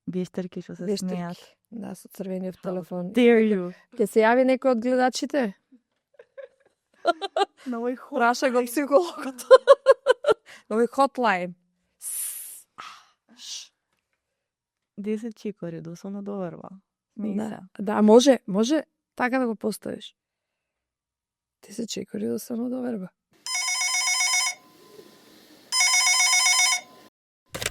Вештерки што се смеат. Да, со црвениот телефон. Dare you. Ќе се јави некој од гледачите? На овој Праша го психологот. На овој хотлайн. 10 чекори, досlovно доверба. Да, може така да го поставиш. 10 чекори досlovно доверба.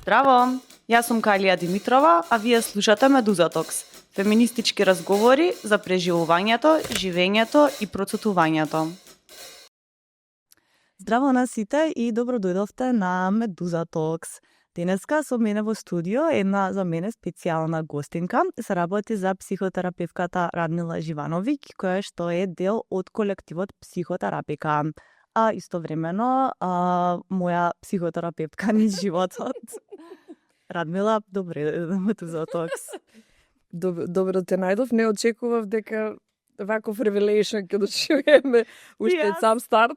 Здраво! Јас сум Калија Димитрова, а вие слушате Медуза Токс. Феминистички разговори за преживувањето, живењето и процутувањето. Здраво на сите и добро дојдовте на Медуза Токс. Денеска со мене во студио една за мене специјална гостинка. Се работи за психотерапевката Радмила Живановиќ, која што е дел од колективот Психотерапика. А истовремено моја психотерапевтка низ животот. Радмила, добре, Медуза Токс. Добро те најдов, не очекував дека ваков ревелейшн ќе доживееме уште од сам старт.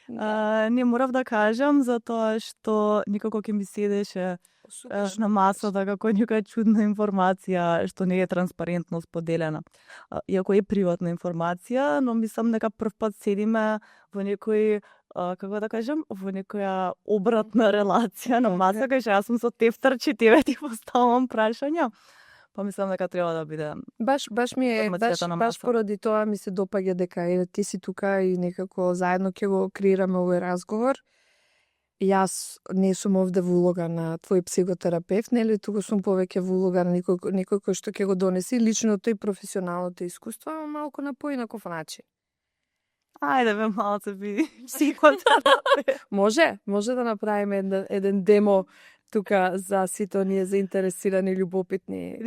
Не морав да кажам, затоа што никако ќе ми седеше на масата како нека чудна информација што не е транспарентно споделена. Иако е приватна информација, но мислам дека прв пат седиме во некој како да кажам, во некоја обратна релација на маса, кај што јас сум со тефтерче, тебе ти поставам прашања. Па мислам дека треба да биде Баш ми е, баш поради тоа ми се допаѓа дека ти си тука и некако заедно ќе го креираме овој разговор. Јас не сум овде во улога на твој психотерапевт, нели, туку сум повеќе во улога на некој кој што ќе го донеси личното и професионалното искуство, ама малку на поинаков начин. Ајде бе, малце би психотерапевт. Може да направиме еден демо тука за сите оние заинтересирани љубопитни.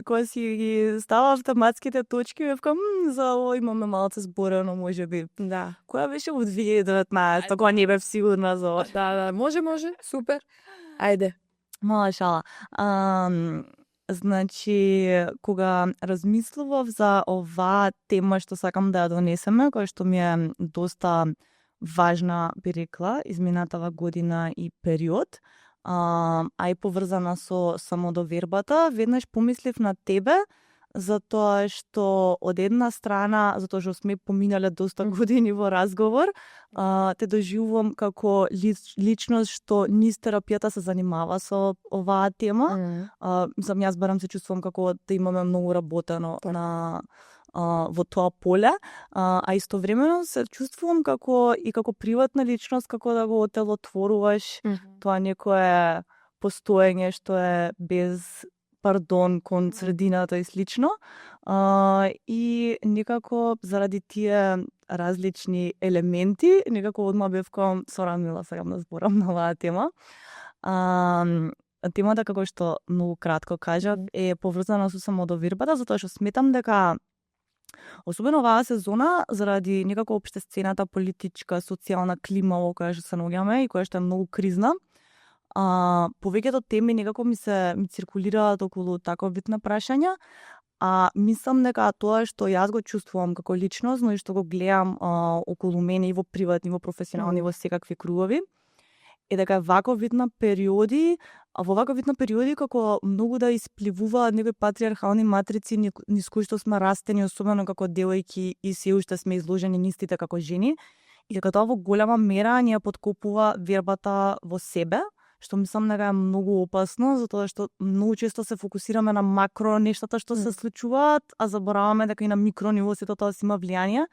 Кога си ги става автоматските точки, векам, за ово имаме малце зборено, може би. Да. Која беше во 2019, кога не бев сигурна за ова. Да, може, супер. Ајде. Мала шала. Значи, кога размислував за оваа тема што сакам да ја донесеме, која што ми е доста важна, би рекла, изминатава година и период, а и поврзана со самодовербата, веднаш помислив на тебе, затоа што од една страна, затоа што сме поминале доста години во разговор, те доживувам како личност што низ терапијата се занимава со оваа тема. Јас барам се чувствувам како да имаме многу работено во тоа поле, а истовремено се чувствувам како приватна личност, како да го отелотворуваш тоа некое постоење што е без пардон кон средината и слично. И некако заради тие различни елементи, некако одма бев кон со Радмила, сакам да зборам на оваа тема. Темата, како што многу кратко кажав, е поврзана со самодовербата, затоа што сметам дека особено оваа сезона, заради некако опште сцената политичка, социјална клима во која што се наоѓаме и која што е многу кризна, повеќето теми некако ми циркулираат околу таков вид на прашања, а мислам дека тоа што јас го чувствувам како личност, но и што го гледам околу мене и во приватни, во професионални, во секакви кругови, е дека во ваков вид на периоди како многу да испливуваат некои патриархални матрици низ кои што сме растени, особено како девојки и се уште сме изложени нистите како жени, и дека тоа во голема мера ни ја подкопува вербата во себе, што мислам дека е многу опасно, затоа што многу често се фокусираме на макро нештата што се случуваат, а забораваме дека и на микро ниво сето тоа си има влијание.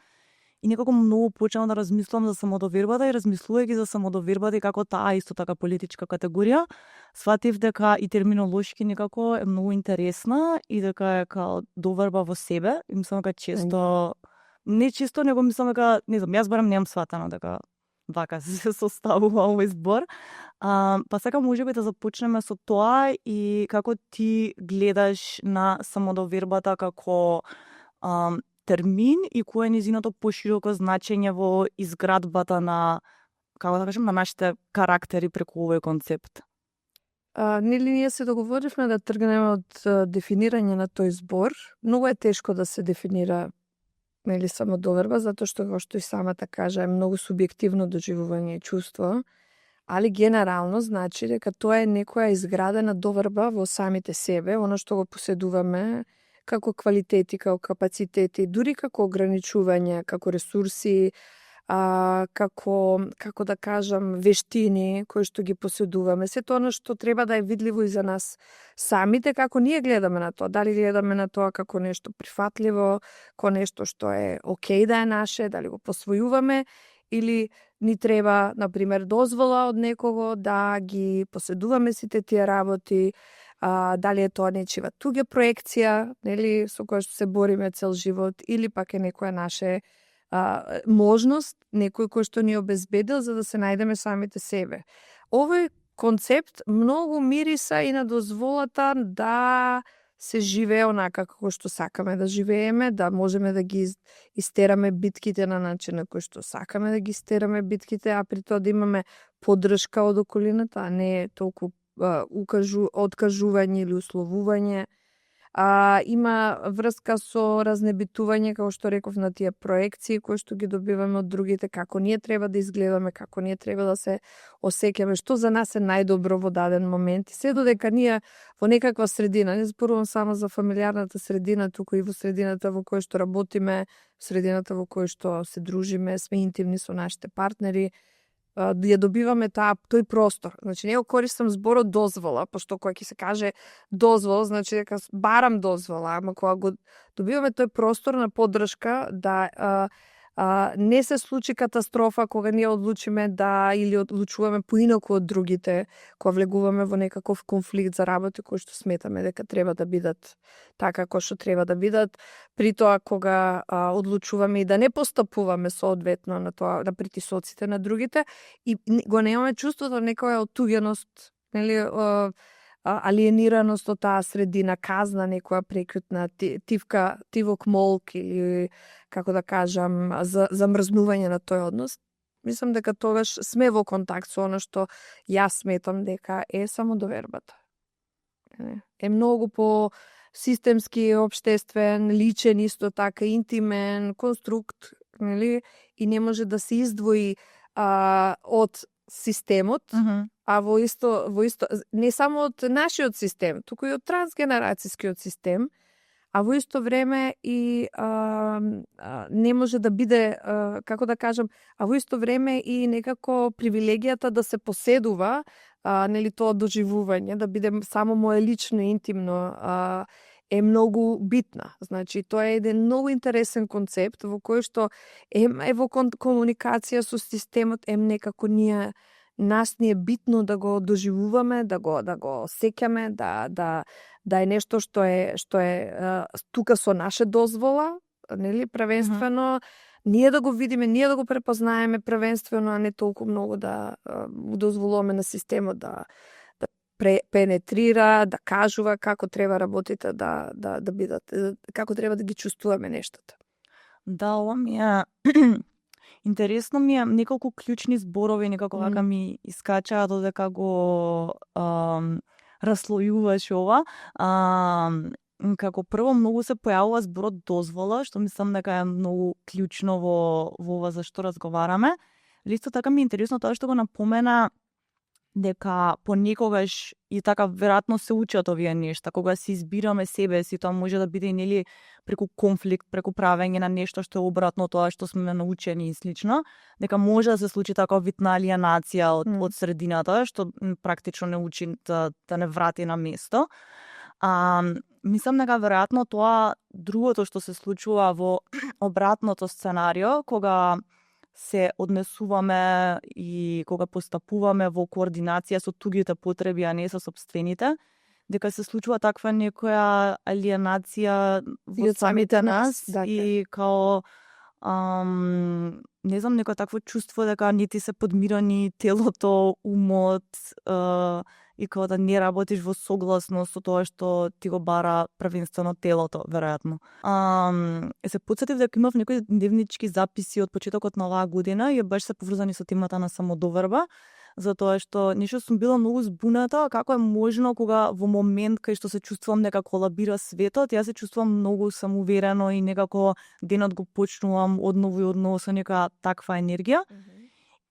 И некако многу почнав да размислувам за самодовербата и размислувајќи за самодовербата и како таа исто така политичка категорија, сватив дека и терминолошки некако е многу интересна и дека е као доверба во себе. И мислам дека него мислам дека, не знам, јас барам немам сватано дека вака се составува овој збор. Па сакам можеби да започнеме со тоа и како ти гледаш на самодовербата како термин и кое е незиното пошироко значење во изградбата на, како да кажем, на нашите карактери преку овој концепт. Нели ние се договоривме да тргнеме од дефинирање на тој збор. Многу е тешко да се дефинира самодоверба, затоа што, како што и самата кажа, е многу субјективно доживување и чувство. али генерално значи дека тоа е некоја изградена доверба во самите себе, она што го поседуваме како квалитети, како капацитети, дури како ограничување, како ресурси, како да кажам, вештини кои што ги поседуваме. Сето оно што треба да е видливо и за нас самите, како ние гледаме на тоа. Дали гледаме на тоа како нешто прифатливо, како нешто што е окей да е наше, дали го посвојуваме, или ни треба, например, дозвола од некого да ги поседуваме сите тие работи, дали е тоа нечива туѓа проекција, нели, со која што се бориме цел живот, или пак е некоја наше можност, некој кој што ни обезбедил за да се најдеме самите себе. Овој концепт многу мириса и на дозволата да се живее онака како што сакаме да живееме, да можеме да ги истераме битките на начин на кој што сакаме да ги истераме битките, а при тоа да имаме поддршка од околината, а не толку откажување или условување. Има врска со разнебитување, како што реков, на тие проекции кои што ги добиваме од другите, како ние треба да изгледаме, како ние треба да се осеќаме, што за нас е најдобро во даден момент. И се додека ние во некаква средина, не зборувам само за фамилиарната средина, туку и во средината во која што работиме, средината во која што се дружиме, сме интимни со нашите партнери, ја добиваме тој простор. Значи, не го користам зборот дозвола, пошто кога ќе се каже дозвола, значи дека барам дозвола, ама кога го добиваме тој простор на поддршка, да не се случи катастрофа кога ние одлучиме да или одлучуваме поинаку од другите, кога влегуваме во некаков конфликт за работи кои што сметаме дека треба да бидат така како што треба да бидат, при тоа кога одлучуваме и да не постапуваме соодветно на тоа, на притисоците на другите, и го немаме чувството некоја оттуѓеност, нели, алиенираност од таа средина, казна некоја прекютна, тивок молк или, како да кажам, замрзнување на тој однос. Мислам дека тогаш сме во контакт со оно што јас сметам дека е само довербата. Е многу по системски, општествен, личен, исто така интимен конструкт, нели, и не може да се издвои од системот, а во исто не само од нашиот систем, туку и од трансгенерацијскиот систем, а во исто време и не може да биде, како да кажам, а во исто време и некако привилегијата да се поседува, нели, тоа доживување, да биде само мое лично, интимно, е многу битна. Значи, тоа е еден многу интересен концепт во кој што е во комуникација со системот, некако нас ни е битно да го доживуваме, да го сеќаме, да е нешто што е тука со наша дозвола, нели, првенствено, ние да го видиме, ние да го препознаеме првенствено, а не толку многу да дозволуваме на системот да пенетрира, да кажува како треба работите да бидат, како треба да ги чувствуваме нештата. Да, ова ми е интересно, ми е неколку клучни зборови некако вака ми искачаа додека го раслојуваш ова. Како прво многу се појавува зборот дозвола, што мислам дека е многу клучно во ова за што разговараме. Исто така ми е интересно тоа што го напомена дека понекогаш и така веројатно се учат овие нешта, кога си избираме себе си, тоа може да биде нели преку конфликт, преку правење на нешто што е обратно тоа што сме научени и слично, дека може да се случи таква вид на алиенација од средината, што практично не учи да не врати на место. Мислам дека веројатно тоа другото што се случува во обратното сценарио, кога се однесуваме и кога постапуваме во координација со туѓите потреби, а не со сопствените, дека се случува таква некоја алиенација во самите нас и као не знам, некој такво чувство дека не ти се подмирани телото, умот, и као да не работиш во согласност со тоа што ти го бара првенствено телото, веројатно. Се потсетив дека имав некои дневнички записи од почетокот на оваа година и баш се поврзани со темата на самодоверба, затоа што нешто сум била многу збуната како е можно кога во момент кај што се чувствувам дека колабира светот, јас се чувствувам многу самоуверено и некако денот го почнувам одново и одново со некоја таква енергија.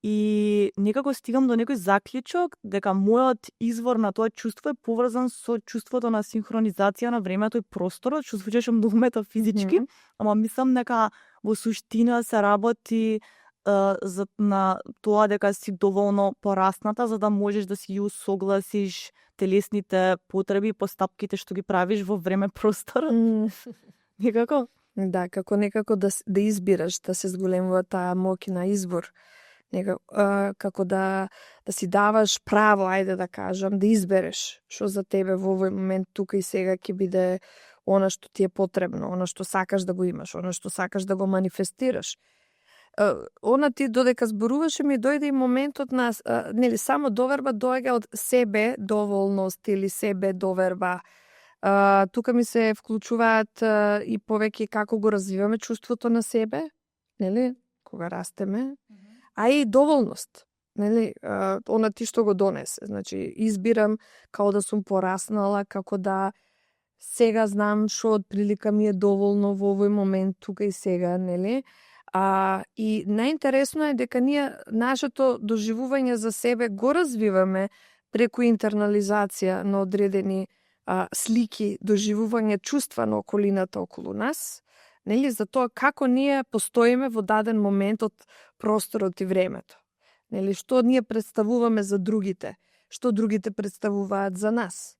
и некако стигам до некој заклучок дека мојот извор на тоа чувство е поврзан со чувството на синхронизација на времето и просторот, што звучеше многу метафизички, ама мислам дека во суштина се работи на тоа дека си доволно порасната за да можеш да си ја согласиш телесните потреби и постапките што ги правиш во време простор. Некако? Да, како некако да избираш, да се зголемува таа моќ на избор. Како да си даваш право, ајде да кажам, да избереш што за тебе во овој момент тука и сега ќе биде она што ти е потребно, она што сакаш да го имаш, она што сакаш да го манифестираш. Она ти додека зборуваше ми дојде и моментот на нели само доверба доаѓа од себе доволност или себе доверба. Тука ми се вклучуваат и повеќе како го развиваме чувството на себе, нели, кога растеме, а и доволност. Нели, она ти што го донесе. Значи, избирам како да сум пораснала, како да сега знам што од прилика ми е доволно во овој момент тука и сега, нели? И најинтересно е дека ние нашето доживување за себе го развиваме преку интернализација на одредени слики, доживување чувства на околината околу нас, нели, за тоа како ние постоиме во даден момент од просторот и времето. Нели, што ние представуваме за другите, што другите представуваат за нас.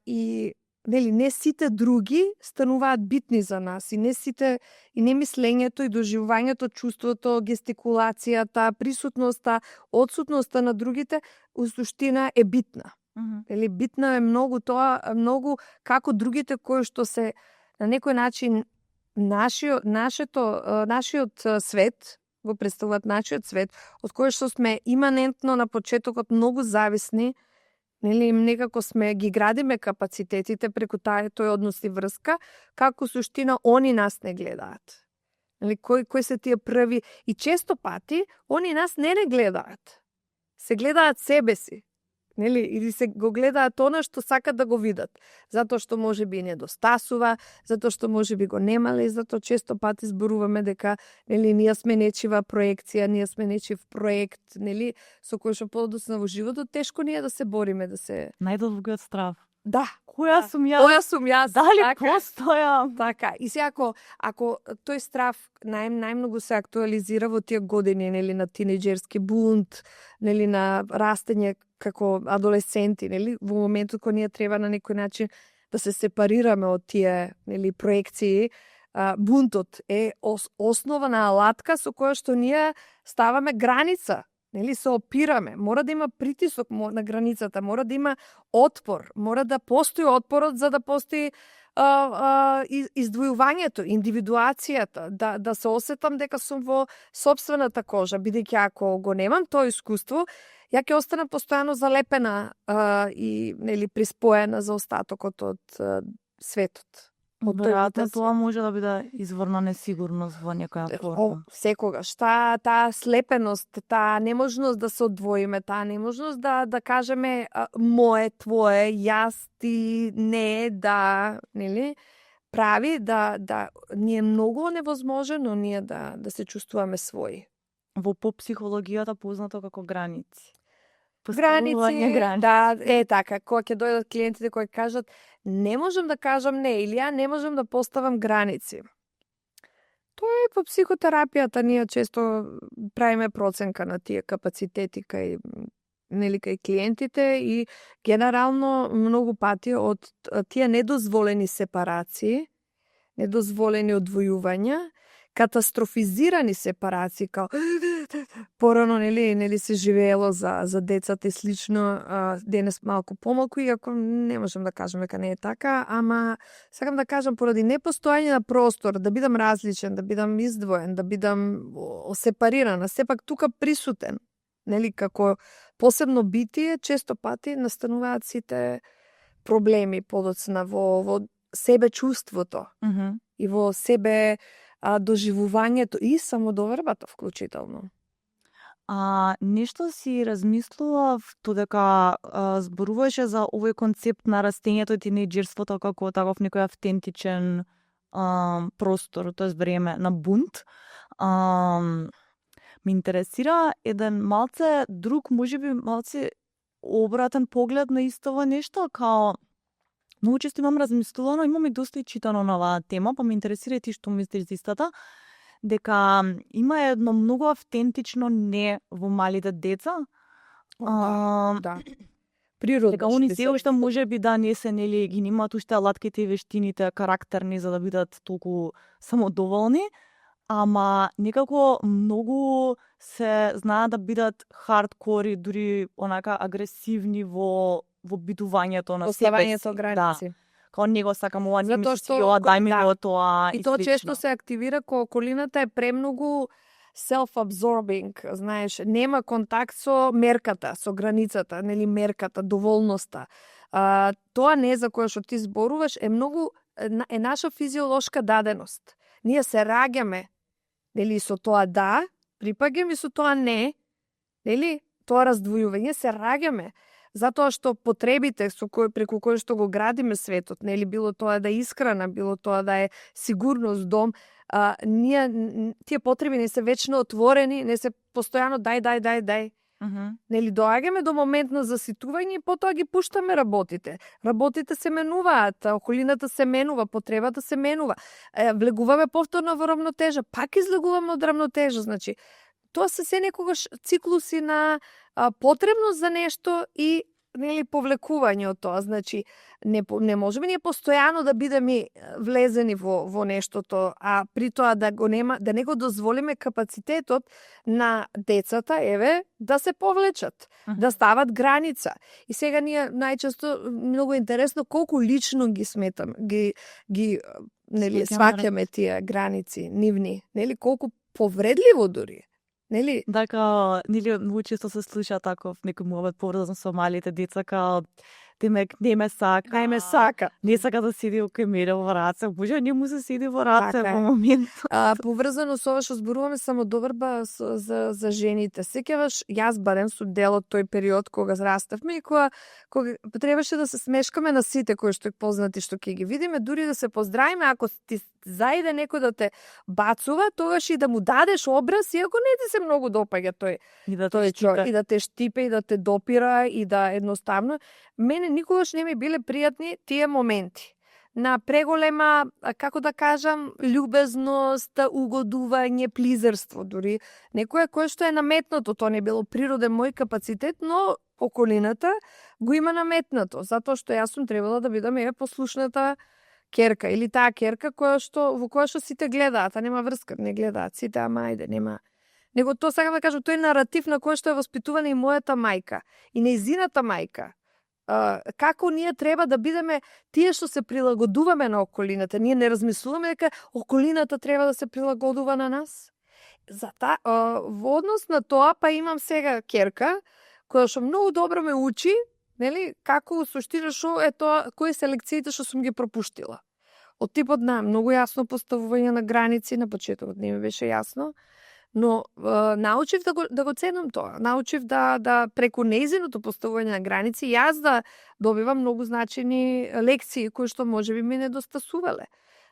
И нели, не сите други стануваат битни за нас и не сите, и не мислењето и доживувањето, чувството, гестикулацијата, присутноста, отсутноста на другите у суштина е битна. Нели, битна е многу тоа, многу како другите кои што се на некој начин нашиот свет го представуваат, нашиот свет, од кој што сме иманентно на почетокот многу зависни. Нели, некако ги градиме капацитетите преку тој однос и врска, како суштина они нас не гледаат. Нели, кои се тие први, и често пати они нас не гледаат. Се гледаат себе си. Нели, или се го гледаат она што сакат да го видат, затоа што можеби недостасува, затоа што можеби го немале, затоа често пати зборуваме дека нели ние сме нечива проекција, ние сме нечив проект, нели, со кој што подоцна во животот тешко ние да се бориме, да се најдолгиот страв. Да, која сум јас? Која сум јас? Дали постојам? Така. И сега ако тој страв најмногу се актуализира во тие години, нели, на тинеџерски бунт, нели, на растење како адолесценти, нели, во моментот кога ние треба на некој начин да се сепарираме од тие, нели, проекции, бунтот е основана алатка со која што ние ставаме граница. Нели, се опираме, мора да има притисок на границата, мора да има отпор, мора да постои отпорот за да постои издвојувањето, индивидуацијата, да се осетам дека сум во сопствената кожа, бидејќи ако го немам тоа искуство, ја ќе останам постојано залепена и нели приспоена за остатокот од светот. Веројатно тоа може да биде извор на несигурност во некоја форма. Секогаш. Таа слепеност, таа неможност да се одвоиме, таа неможност да кажеме мое, твое, јас, ти, не, да, нели, прави да ни е многу невозможно ние да се чувствуваме своји. Во поп-психологијата познато како граници. Граници, да, така, кога ќе дојдат клиентите кои кажат не можам да кажам не, или ја не можам да поставам граници. Тоа е по психотерапијата, ние често правиме проценка на тие капацитети кај клиентите и генерално многу пати од тие недозволени сепарации, недозволени одвојувања, катастрофизирани сепарации, као порано нели се живеело за децата и слично, денес малку помалку, иако не можам да кажам дека не е така, ама сакам да кажам поради непостојање на простор, да бидам различен, да бидам издвоен, да бидам сепарирана, сепак тука присутен, нели, како посебно битие, често пати настануваат сите проблеми подоцна во себе чувството и во себе доживувањето и самодовербата вклучително. Нешто си размислував додека зборуваше за овој концепт на растењето и тинеџерството како таков некој автентичен простор, тоест време на бунт. ме интересира еден малце друг, можеби малце обратен поглед на истово нешто, као многу често имам размислувано, имам и доста и читано на оваа тема, па ме интересира и ти што мислиш за истата, дека има едно многу автентично не во малите деца. Да. Природно. Дека они се уште можеби да не се, нели, ги немаат уште алатките и вештините карактерни за да бидат толку самодоволни, ама некако многу се знаат да бидат хардкори, дури онака агресивни во битувањето на себе си. Поставањето граници. Да. Као него сакам ова, не ми Затоа се свија ова, дај ми да. го тоа. И тоа често се активира кога околината е премногу self-absorbing, знаеш, нема контакт со мерката, со границата, нели мерката, доволноста. Тоа не за кое што ти зборуваш е многу е наша физиолошка даденост. Ние се раѓаме, нели, со тоа да, припаѓаме, со тоа не, нели, тоа раздвојување, се раѓаме. Затоа што потребите со преку кои што го градиме светот, нели, било тоа да е исхрана, било тоа да е сигурност, дом, тие потреби не се вечно отворени, не се постојано дај. Нели, доаѓаме до момент на заситување и потоа ги пуштаме работите. Работите се менуваат, околината се менува, потребата се менува. Влегуваме повторно во рамнотежа, пак излегуваме од рамнотежа, значи тоа се некогаш циклуси на потребност за нешто и, нели, повлекување од тоа. Значи не можеме ние постојано да бидеме влезени во нештото, а при тоа да го нема, да не го дозволиме капацитетот на децата, да се повлечат, да стават граница. И сега ние најчесто многу интересно колку лично ги сметаме, ги нели сваќаме тие граници нивни, нели, колку повредливо дури. Нели? Дека, нели, многу често се слуша таков некој мовет поврзан со малите деца, као демек не ме сака. Не сака да седи окај мене во раце. Боже, не му се седи во раце во момент. Поврзано со ова што зборуваме самодоврба за жените. Сеќаваш, јас барем сум дел од тој период кога раставме и кога требаше да се смешкаме на сите кои што познати што ќе ги видиме, дури да се поздравиме, ако ти заиде некој да те бацува, тогаш и да му дадеш образ, иако не ти се многу допаѓа тој човек, и да те штипе, и да те допира, и да едноставно. Мене никогаш не ми биле пријатни тие моменти на преголема, како да кажам, љубезност, угодување, плизерство дури. Некоја кое што е наметнато, тоа не било природен мој капацитет, но околината го има наметнато, затоа што јас сум требала да бидам послушната керка или таа керка во која што сите гледаат, а нема врска, не гледаат сите, ама ајде, нема. Него тоа сакам да кажам, тој наратив на кој што е воспитувана и мојата мајка, и нејзината мајка. Како ние треба да бидеме тие што се прилагодуваме на околината. Ние не размислуваме дека околината треба да се прилагодува на нас. Во однос на тоа, па имам сега керка, која што многу добро ме учи, нели, како суштина што е тоа, кои се лекциите што сум ги пропуштила. Од типот на многу јасно поставување на граници, на почетокот не ми беше јасно, но научив да го ценам тоа. Научив да преку нејзиното поставување на граници јас да добивам многу значени лекции кои што можеби ми недостасувале.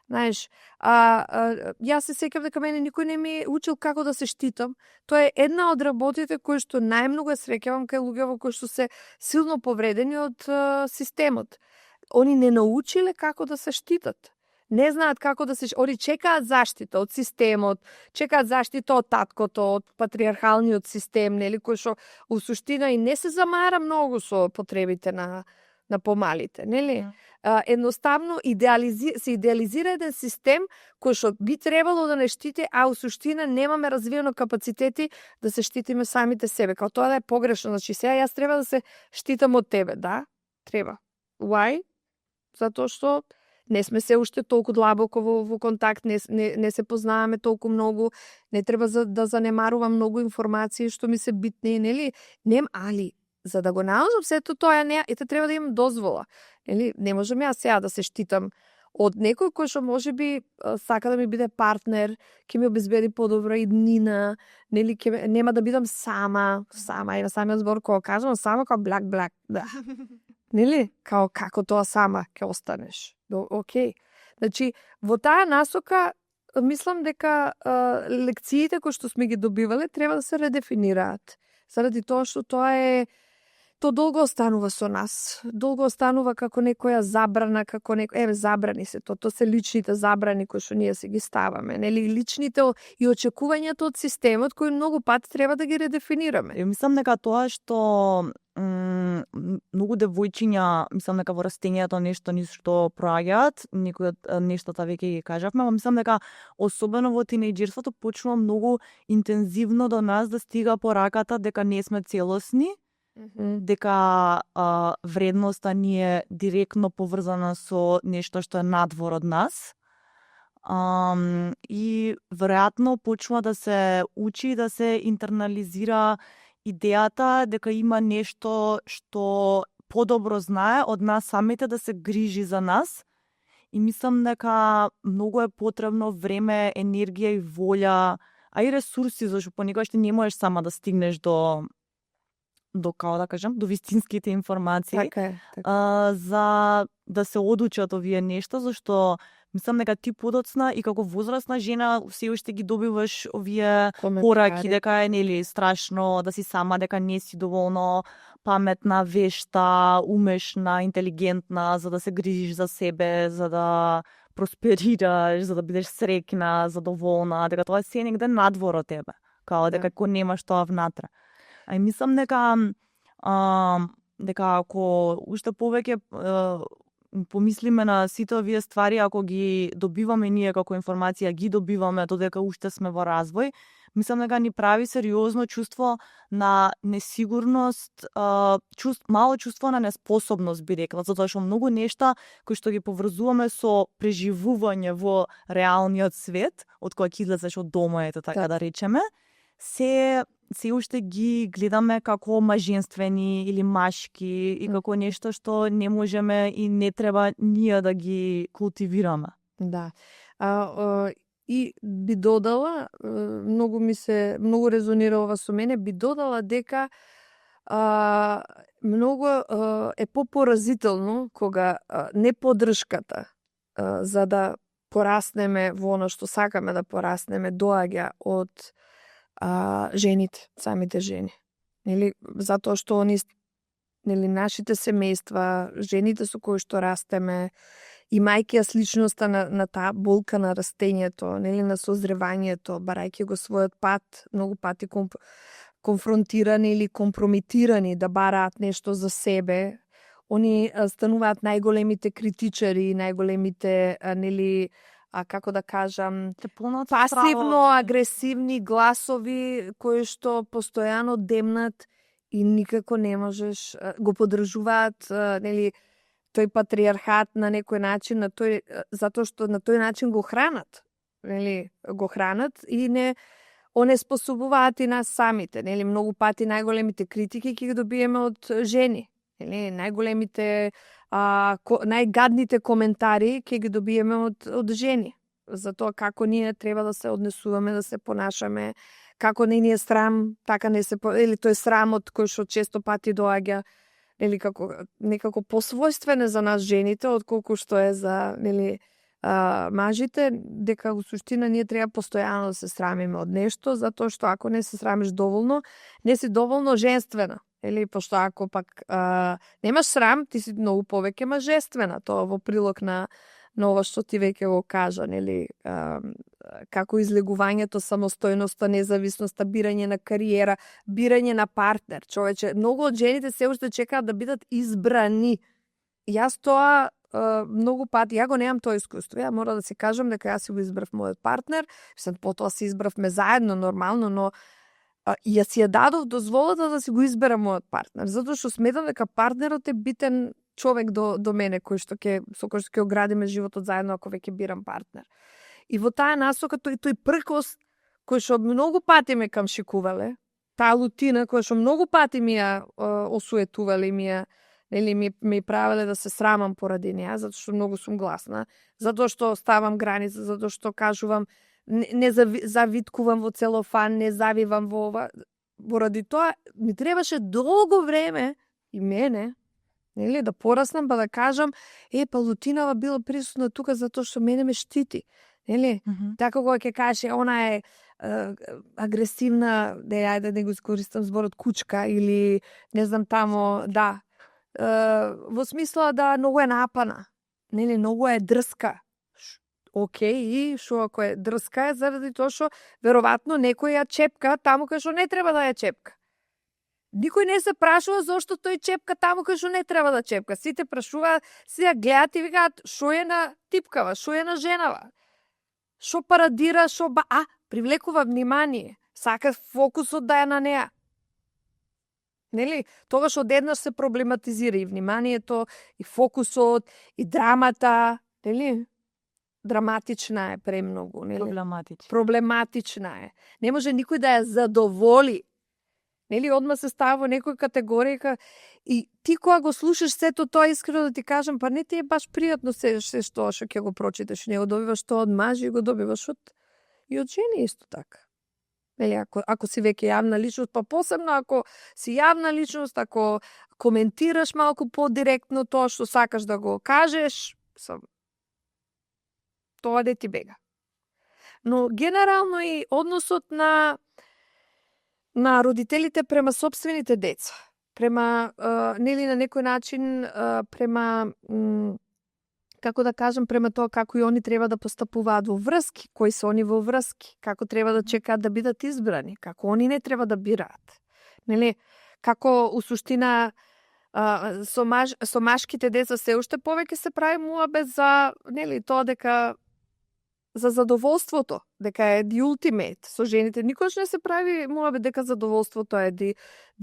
Знаеш, јас се сеќавам дека мене никој не ми учил како да се штитам. Тоа е една од работите кои што најмногу ја среќавам кај луѓе кои што се силно повредени од системот. Они не научиле како да се штитат. Не знаат како да се... Они чекаат заштита од системот, чекаат заштита од таткото, од патриархалниот систем, нели, кој што у суштина и не се замара многу со потребите на помалите, нели? Едноставно се идеализира еден систем кој што би требало да не штити, а у суштина немаме развиено капацитети да се штитиме самите себе. Као тоа да е погрешно, значи сега јас треба да се штитам од тебе, да? Треба. Why? Затоа што не сме се уште толку длабоко во контакт, не се познаваме толку многу, не треба да занемарувам многу информации што ми се битни, нели? Али за да го научам сето тоа, треба да имам дозвола. Нели? Не можам јас сега да се штитам од некој кој што можеби сака да ми биде партнер, ќе ми обезбеди подобра иднина, нели, нема да бидам сама, и на самиот збор кога кажам сама, као блак, да. Нели? Како тоа сама ќе останеш. Океј. Значи, во таа насока мислам дека лекциите кои што сме ги добивале треба да се редефинираат. Заради тоа што то долго останува со нас. Долго останува како некоја забрана, како забрани се то се личните забрани кои што ние се ги ставаме, нели личните и очекувањата од системот кои многу пат треба да ги редефинираме. Мислам дека тоа што многу девојчиња, мислам дека во растењето нешто проаѓаат, некои од нештата веќе ги кажавме, но мислам дека особено во тинејџерството почнува многу интензивно до нас да стига пораката дека не сме целосни, дека вредноста ни е директно поврзана со нешто што е надвор од нас. И веројатно почнува да се учи, да се интернализира идејата дека има нешто што подобро знае од нас самите да се грижи за нас. И мислам дека многу е потребно време, енергија и волја, а и ресурси, зашто понекогаш ти не можеш сама да стигнеш до како да кажам, до вистинските информации. Така е. За да се одучат овие нешта, зашто мислам дека ти подоцна и како возрастна жена се уште ги добиваш овие пораки дека е нели страшно да си сама, дека не си доволно паметна, вешта, умешна, интелигентна за да се грижиш за себе, за да просперираш, за да бидеш среќна, задоволна, дека тоа се негде надвор од тебе, као дека кој немаш тоа внатре. А мислам дека ако уште повеќе помислиме на сите овие ствари, ако ги добиваме ние како информација, ги добиваме додека уште сме во развој, мислам дека ни прави сериозно чувство на несигурност, мало чувство на неспособност, би рекла, затоа што многу нешта кои што ги поврзуваме со преживување во реалниот свет, од кој ќе излезеш од дома, така да речеме, се уште ги гледаме како маженствени или машки и како нешто што не можеме и не треба ние да ги култивираме. Да. И би додала, многу резонира ова со мене, би додала дека многу е попоразително кога не поддршката за да пораснеме во она што сакаме да пораснеме доаѓа од жените, самите жени. Нели, затоа што нели, нашите семејства, жените со кои што растеме, имајќи ја сличноста на таа болка на растењето, нели, на созревањето, барајќи го својот пат, многу пати конфронтирани или компрометирани да бараат нешто за себе, они стануваат најголемите критичари, најголемите, нели, како да кажам, пасивно-агресивни гласови кои што постојано демнат и никако не можеш, го поддржуваат, нели, тој патриархат на некој начин, затоа што на тој начин го хранат, нели, го хранат и не онеспособуваат и нас самите, нели, многу пати најголемите критики ќе ги добиеме од жени, нели, најголемите најгадните коментари ќе ги добиеме од жени. За тоа како ние треба да се однесуваме, да се понашаме, како не ни е срам, така не се или тој срамот кој што често пати доаѓа, или како некако посвојствен за нас жените отколку што е за, нели, мажите, дека во суштина ние треба постојано да се срамиме од нешто, затоа што ако не се срамиш доволно, не си доволно женствена. Или пошто ако пак немаш срам, ти си многу повеќе мажествена. Тоа во прилог на ова што ти веќе го кажа, нели, како излегувањето, самостојноста, независноста, бирање на кариера, бирање на партнер. Човече, многу од жените се уште чекаат да бидат избрани. Јас тоа многу пати, ја го немам тоа искуство. Ја мора да си кажам дека јас си го избрав мојот партнер, потоа си избравме заедно нормално, но ја си ја дадов дозволата да си го изберам мојот партнер, затоа што сметам дека партнерот е битен човек до мене со кој што ќе оградиме животот заедно ако веќе бирам партнер. И во таа насока тој пркос кој што многу пати ме камшикувале, таа лутина која што многу пати ми ја осуетувале, нели ми правеле да се срамам поради неа, затоа што многу сум гласна, затоа што ставам граница, затоа што кажувам не завиткувам во целофан, не завивам во ова. Поради тоа ми требаше долго време и мене, нели, да пораснам, па да кажам, па лутинава била присутна тука затоа што мене ме штити. Нели? Така кога ќе кажеш она е агресивна, ајде да го искористам зборот кучка или не знам тамо, да. Во смисла да многу е напана. Нели, многу е дрска. Океј, и шо ако е дрска е заради тоа што веројатно некој ја чепка таму кај што не треба да ја чепка. Никој не се прашува зошто тој чепка таму кај што не треба да чепка. Сите прашуваат, си ја гледаат и викаат шо е на типкава, шо е на женава. Шо парадира, шо привлекува внимание. Сака фокусот да е на неа. Нели? Тогаш одеднаш се проблематизира и вниманието, и фокусот, и драмата, нели? Драматична е премногу, нели? Проблематична е. Не може никој да ја задоволи. Нели, одма се става во некоја категорија и ти кога го слушаш сето тоа, искрено да ти кажам, па не ти е баш пријатно се што ќе го прочиташ, не го добиваш тоа од мажи, го добиваш и од жени исто така. Нели, ако си веќе јавна личност, па посебно ако си јавна личност, ако коментираш малку подиректно тоа што сакаш да го кажеш, тоа де ти бега. Но генерално и односот на родителите према сопствените деца, према нели на некој начин према како да кажам, према тоа како и они треба да постапуваат во врски, кои се они во врски, како треба да чекаат да бидат избрани, како они не треба да бираат. Нели, како у суштина со машките деца се уште повеќе се прави муабет за, нели, тоа дека за задоволството, дека е the ultimate. Со жените никош не се прави муабет дека задоволството е the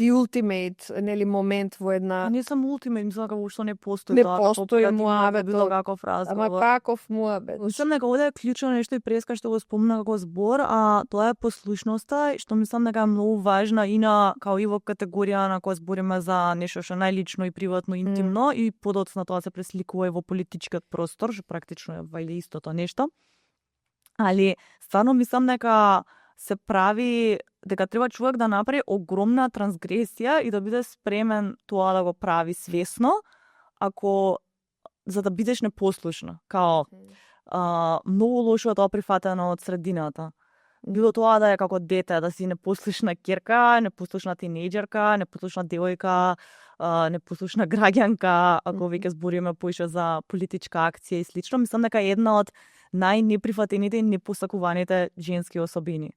ultimate, нели, момент во една... А не само ultimate, мислам дека што не постои не тоа. Не постои муабет, било каков разговор. Ама каков муабет? Мислам дека овде е клучно нешто и преска што го спомна како збор, а тоа е послушноста, што мислам дека е многу важна и на, као и во категорија на која збориме за нешто што најлично и приватно, интимно, и подоцна тоа се пресликува и во политичкиот простор, што практично е вајде истото нешто. Али, стварно мислам дека се прави, дека треба човек да направи огромна трансгресија и да биде спремен тоа да го прави свесно, за да бидеш непослушна. Као, многу лошо е тоа прифатено од средината. Било тоа да е како дете, да си непослушна ќерка, непослушна тинејџерка, непослушна девојка, непослушна граѓанка, ако веќе збориме поише за политичка акција и слично. Мислам дека е една од најнеприфатените и непосакуваните женски особини.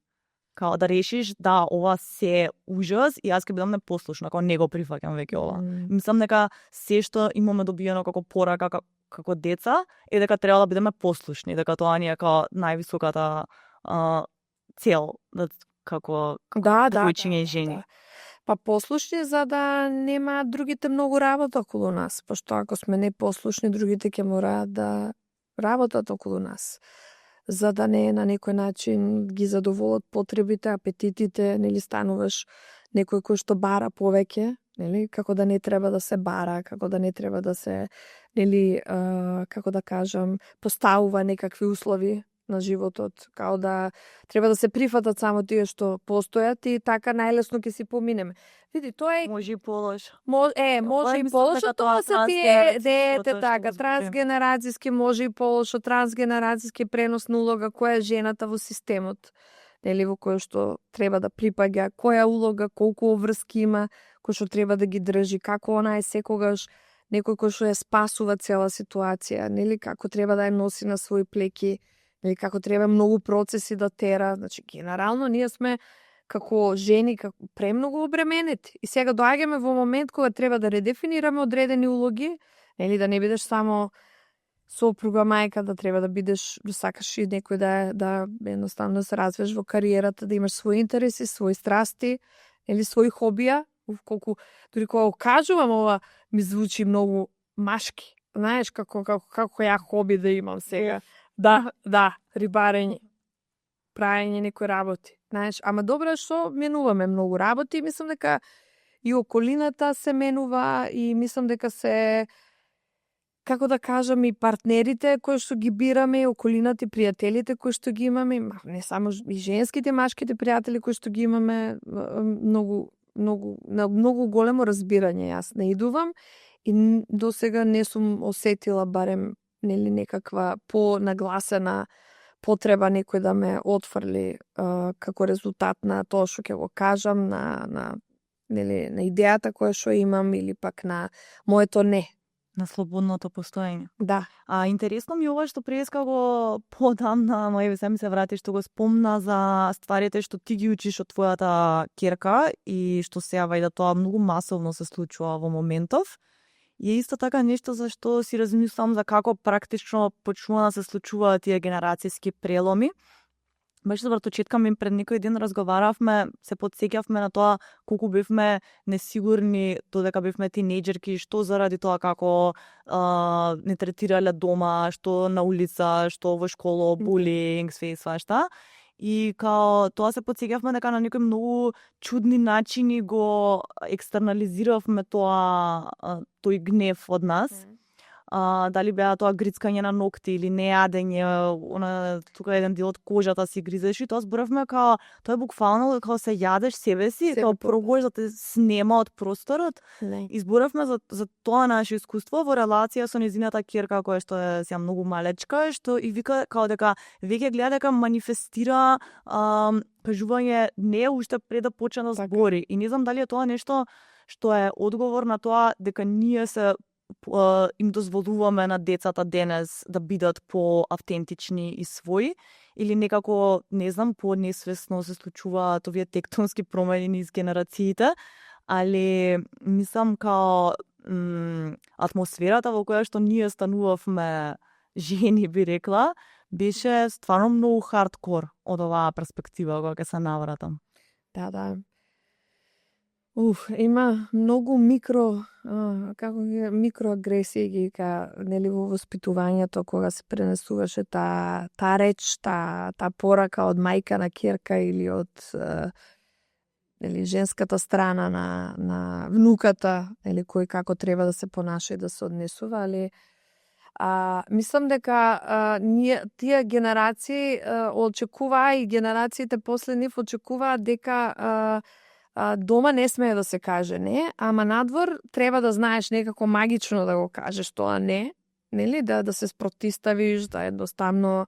Као да решиш да ова се ужас и јас ќе бидам непослушна, као не го прифаќам веќе ова. Мислам дека се што имаме добиено како порака како деца е дека треба да бидеме послушни, дека тоа ни е као највисоката цел како девојчиња и жени. Да. Па послушни за да нема другите многу работа околу нас, пошто ако сме непослушни, другите ќе мораат да работат околу нас, за да не на некој начин ги задоволат потребите, апетитите, нели, стануваш некој кој што бара повеќе, нели, како да не треба да се бара, како да не треба да се, нели, како да кажам, поставува некакви услови на животот, као да треба да се прифатат само тие што постојат и така најлесно ќе си поминеме. Види, тоа е... Може и полошо. Може и полошо, тоа се тие така, трансгенерацијски, може и полошо, трансгенерацијски пренос на улога, која е жената во системот, нели, во кој што треба да припаѓа, која улога, колку врски има, кој што треба да ги држи, како она е секогаш некој кој што ја спасува цела ситуација, нели, како треба да ја носи на своји плеки, нели, како треба многу процеси да тера. Значи, генерално, ние сме како жени премногу обременети. И сега доаѓаме во момент кога треба да редефинираме одредени улоги, нели, да не бидеш само сопруга, мајка, да треба да бидеш, да сакаш и некој да едноставно да се развиеш во кариерата, да имаш своји интереси, своји страсти, или своји хобија. Колку дури кога го кажувам ова ми звучи многу машки. Знаеш како ја хоби да имам сега. Да, рибарење, праење некои работи. Знаеш, ама добро што менуваме многу работи и мислам дека и околината се менува и мислам дека се, како да кажам, и партнерите кои што ги бираме, и околината и пријателите кои што ги имаме, не само и женските, машките пријатели кои што ги имаме, многу големо разбирање. Јас не идувам и досега не сум осетила барем, нели, некаква понагласена потреба некој да ме отфрли како резултат на тоа што ќе го кажам, на идејата која што имам или пак на моето не. На слободното постоење. Да. Интересно ми ова што преска го подам на мој се ми се врати што го спомна за стварите што ти ги учиш од твојата ќерка и што се јава и да тоа многу масовно се случува во моментов. И е исто така нешто за што си размислам за како практично почнува да се случуваат тие генерацијски преломи. Беше за враточетка ми пред некој ден разговаравме, се потсеќавме на тоа колку бевме несигурни додека бевме тинејџерки, што заради тоа како не третирале дома, што на улица, што во школа, булинг, све и свашта. И као тоа се потсеќавме дека на некои многу чудни начини го екстернализиравме тој гнев од нас. Дали беа тоа грицкање на ногти или нејадење, тука еден дел од кожата си гризеш и тоа зборавме као тоа е буквално као се јадеш себе си, као пробуваш да те снема од просторот. И зборавме за тоа наше искуство во релација со незината ќерка која што е сега многу малечка, што и вика као дека веќе гледа дека манифестира кажување не уште пред да почне да збори. И не знам дали е тоа нешто што е одговор на тоа дека ние се им дозволуваме на децата денес да бидат по-автентични и своји, или некако, не знам, по-несвесно се случуваат овие тектонски промени низ генерациите, али мислам као атмосферата во која што ние станувавме жени, би рекла, беше стварно многу хардкор од оваа перспектива кога ќе се навратам. Да. Има многу микроагресии ги во воспитувањето кога се пренесуваше таа реч, таа порака од мајка на ќерка или од женската страна на внуката, кој како треба да се понаша и да се однесува, али мислам дека тие генерации очекуваа и генерациите после нив очекуваат дека дома не смее да се каже не, ама надвор треба да знаеш некако магично да го кажеш тоа не, нели, да се спротиставиш, да едноставно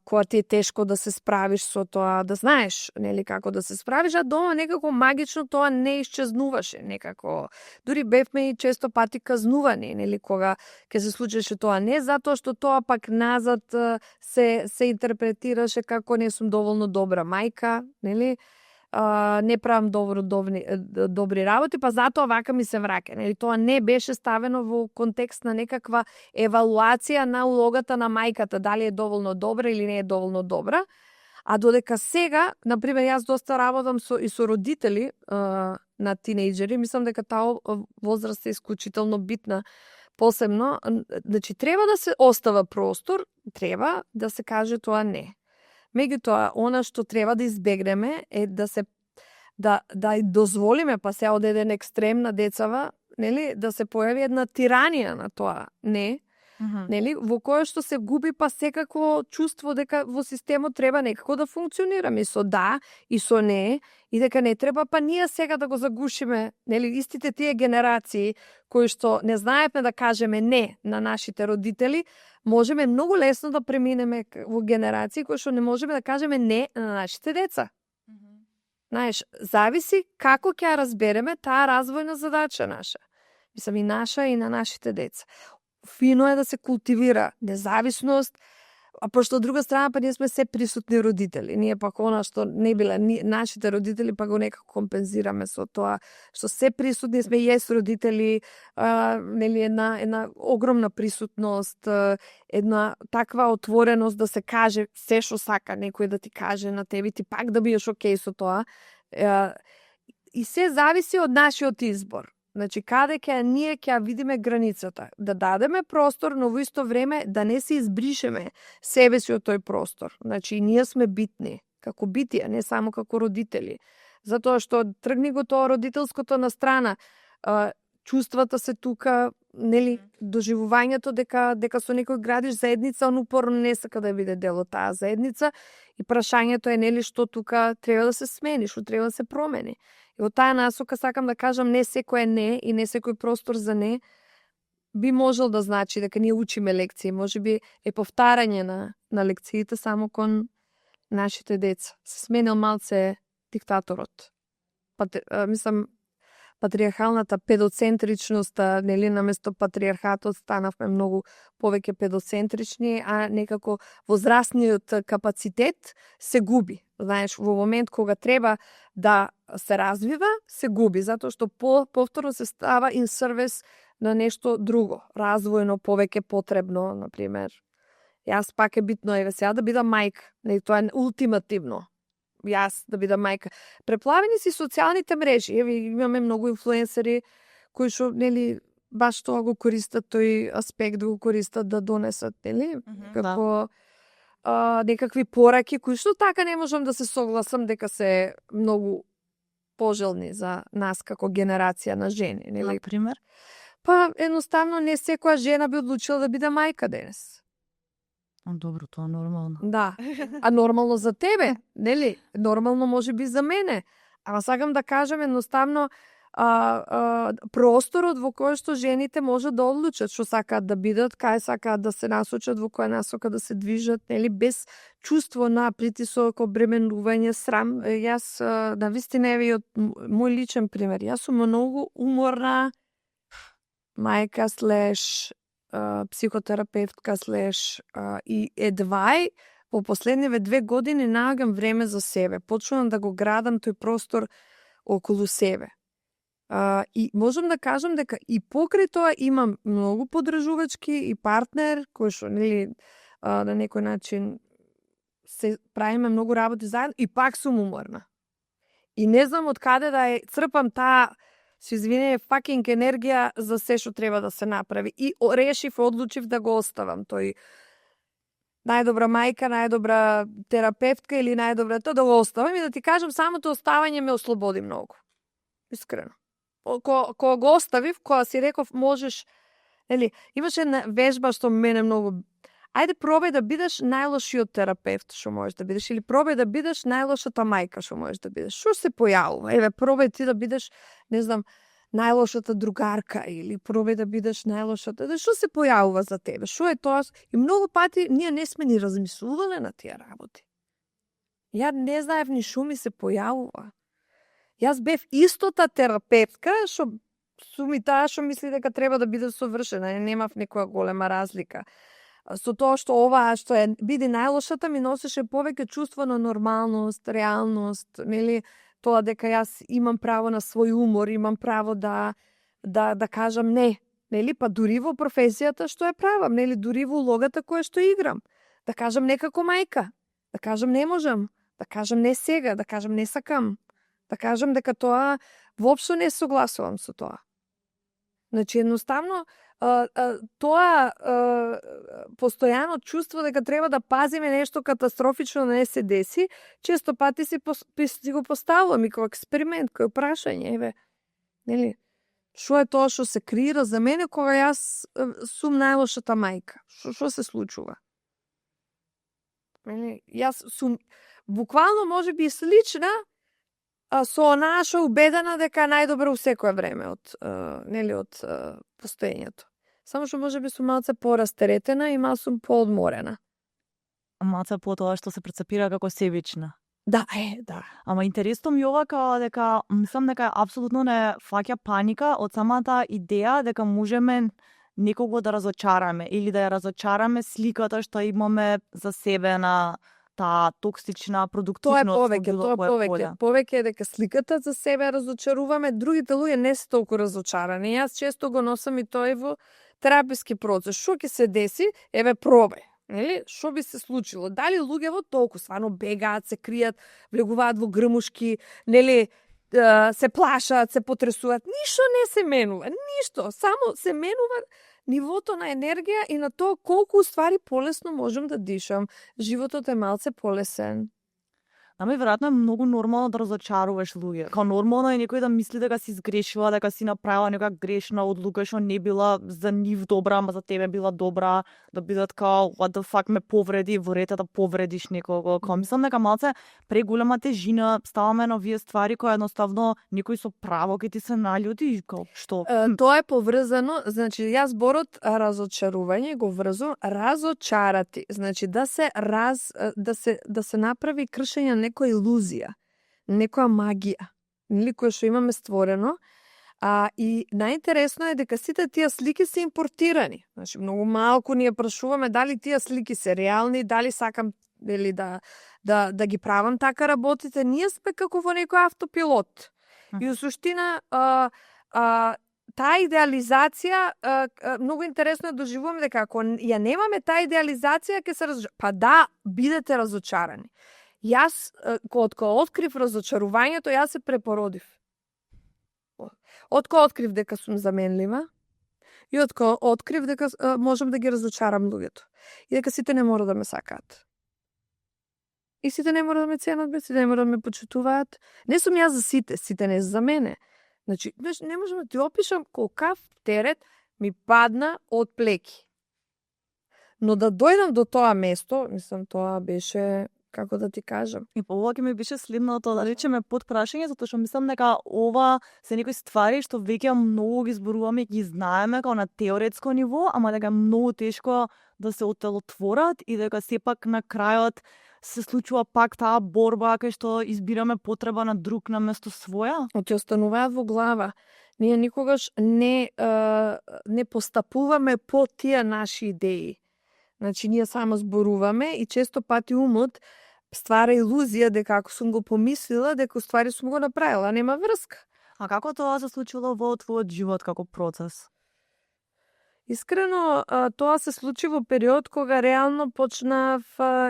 кога ти е тешко да се справиш со тоа, да знаеш, нели, како да се справиш, а дома некако магично тоа не исчезнуваше некако. Дури бевме и често пати казнувани, нели, кога ќе се случеше тоа не, затоа што тоа пак назад се интерпретираше како не сум доволно добра мајка, нели, не правам добри работи, па затоа вака ми се враќа. Нели, тоа не беше ставено во контекст на некаква евалуација на улогата на мајката, дали е доволно добра или не е доволно добра. А додека сега, например, јас доста работам и со родители на тинејџери, мислам дека таа возраст е исклучително битна. Посебно, значи, треба да се остава простор, треба да се каже тоа не. Меѓутоа, она што треба да избегнеме е да дозволиме, па се од еден екстрем на децава, нели, да се појави една тиранија на тоа не, нели, во која што се губи па секако чувство дека во системот треба некако да функционираме со да и со не, и дека не треба па ние сега да го загушиме, нели, истите тие генерации кои што не знаевме да кажеме не на нашите родители, можеме многу лесно да преминеме во генерации кои што не можеме да кажеме не на нашите деца. Знаеш, зависи како ќе разбереме таа развојна задача наша. Мислам, и наша и на нашите деца. Фино е да се култивира независност, а пошто од друга страна па ние сме се присутни родители. Ние пак она што не биле нашите родители па го некако компензираме со тоа што се присутни сме родители, нели, една огромна присутност, една таква отвореност да се каже се што сака некој да ти каже на тебе, ти пак да бидеш окей со тоа. И се зависи од нашиот избор. Значи, каде ние ќе видиме границата, да дадеме простор, но во исто време да не се избришеме себе си од тој простор. Значи, ние сме битни, како битија, не само како родители. Затоа што тргни го тоа родителското на страна, чувствата се тука, нели, доживувањето дека со некој градиш заедница, он упорно не сака да биде дел од таа заедница, и прашањето е, нели, што тука треба да се смени, што треба да се промени. И од таа насока сакам да кажам, не секој е не и не секој простор за не би можел да значи дека ние учиме лекции, можеби е повтарање на лекциите само кон нашите деца. Се сменил малце диктаторот. Мислам, патриархалната педоцентричност, нели, наместо патриархатот станавме многу повеќе педоцентрични, а некако возрастниот капацитет се губи. Знаеш, во момент кога треба да се развива, се губи, затоа што повторно се става in service на нешто друго, развојно, повеќе потребно, например. Јас пак е битно сега да бидам мајка, нели, тоа е ултимативно. Јас да бидам мајка. Преплавени си социјалните мрежи. Еве, имаме многу инфлуенсери кои што, нели, баш тоа го користат, тој аспект да го користат да донесат, нели, како некакви пораки кои што така не можам да се согласам дека се многу пожелни за нас како генерација на жени, нели? Например? Па едноставно не секоја жена би одлучила да биде мајка денес. Добро, тоа нормално. Да. А нормално за тебе, нели? Нормално може би за мене. Ама сакам да кажам едноставно просторот во кој што жените може да одлучат што сакаат да бидат, кај сакаат да се насочат, во која насока да се движат, нели, без чувство на притисок, обременување, срам. Јас навистина, еве, од мој личен пример, јас сум многу уморна мајка слеш психотерапевтка слеш и едвај во последниве 2 години наоѓам време за себе. Почнувам да го градам тој простор околу себе. И можам да кажам дека и покрај тоа имам многу поддржувачки и партнер кој што, нели, на некој начин се правиме многу работи заедно и пак сум уморна. И не знам од каде да ја црпам таа, се извинете, факинг енергија за се што треба да се направи. И решив, одлучив да го оставам тој најдобра мајка, најдобра терапевтка или најдобра тоа, да го оставам и да ти кажам, самото оставање ме ослободи многу. Искрено. Кога го оставив, кога си реков можеш, нели, имаше една вежба што мене многу, ајде пробај да бидеш најлошиот терапевт што можеш да бидеш, или пробај да бидеш најлошата мајка што можеш да бидеш. Што се појавува? Еве, пробај ти да бидеш, не знам, најлошата другарка, или пробај да бидеш најлошата. Што се појавува за тебе? Што е тоа? И многу пати ние не сме ни размислувале на тие работи. Ја не знаев ни што ми се појавува. Јас бев истота терапевтка што сум и таа што мисли дека треба да биде совршена, немав некоја голема разлика. Со тоа што оваа што е биде најлошата ми носеше повеќе чувство на нормалност, реалност, нели, тоа дека јас имам право на свој умор, имам право да кажам не, нели, па дури во професијата што ја правам, нели, дури во улогата која што играм, да кажам не како мајка, да кажам не можам, да кажам не сега, да кажам не сакам, да кажам дека тоа воопшто не согласувам со тоа. Значи, едноставно, тоа постојано чувство дека треба да пазиме нешто катастрофично да не се деси, често пати си го поставувам и како експеримент, како прашање, еве, нели, што е тоа што се креира за мене кога јас сум најлошата мајка? Што се случува? Нели, јас сум буквално можеби слична со онаа што убедена дека најдобро у секое време од постоењето. Само што можеби сум малце порастеретена и малце сум поодморена. Малце по тоа што се прецепира како себична. Да, да. Ама интересно ми ова као дека мислам дека апсолутно не фаќа паника од самата идеја дека можеме некого да разочараме или да ја разочараме сликата што имаме за себе на таа токсична продуктивност. Тоа е повеќе. Повеќе е дека сликата за себе разочаруваме, другите луѓе не се толку разочарани. Јас често го носам и тоа и во тераписки процес. Што ќе се деси? Еве, пробај. Нели? Што би се случило? Дали луѓето толку стварно бегаат, се кријат, влегуваат во грмушки, нели, се плашаат, се потресуваат? Ништо не се менува, ништо. Само се менува нивото на енергија и на тоа колку ствари полесно можам да дишам. Животот е малце полесен. Ама веројатно е многу нормално да разочаруваш луѓе. Као нормално е некој да мисли дека си сгрешила, дека си направила нека грешна одлука што не била за нив добра, ама за тебе била добра, да бидат као what the fuck ме повреди, во ред да повредиш некого. Као мислам дека малце преголема тежина ставаме на овие ствари кои едноставно некој со право ќе ти се наљути, као што? Тоа е поврзано, значи јас зборот разочарување го врзувам разочарати, значи да се направи кршење некоја илузија, некоја магија, нели која што имаме створено. И најинтересно е дека сите тие слики се импортирани. Значи многу малку ние прашуваме дали тие слики се реални, дали сакам или да ги правам така работите. Ние сме како во некој автопилот. И во суштина таа идеализација многу интересно е доживувам дека ако ја немаме таа идеализација ќе се па да бидете разочарани. Јас кога открив разочарувањето, јас се препородив. Откога открив дека сум заменлива и откога открив дека можам да ги разочарам луѓето и дека сите не мора да ме сакаат. И сите не мора да ме ценат, сите не мора да ме почитуваат. Не сум јас за сите не за мене. Значи, не можам да ти опишам колкав терет ми падна од плеки. Но да дојдам до тоа место, мислам, тоа беше, како да ти кажам. И повеќе ми беше следното, да речеме, подпрашање, затоа што мислам дека ова се некои ствари што веќе многу ги зборуваме, ги знаеме као на теоретско ниво, ама дека е многу тешко да се отелотворат и дека сепак на крајот се случува пак таа борба кај што избираме потреба на друг на место своја. Ти остануваат во глава. Ние никогаш не постапуваме по тие наши идеи. Значи, ние само зборуваме и често пати умот ствара илузија дека ако сум го помислила, дека ствари сум го направила, нема врска. А како тоа се случило во твојот живот како процес? Искрено, тоа се случи во период кога реално почнав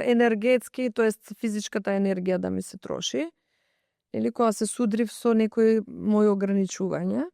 енергетски, тоест физичката енергија да ми се троши. Или кога се судрив со некои мои ограничувања.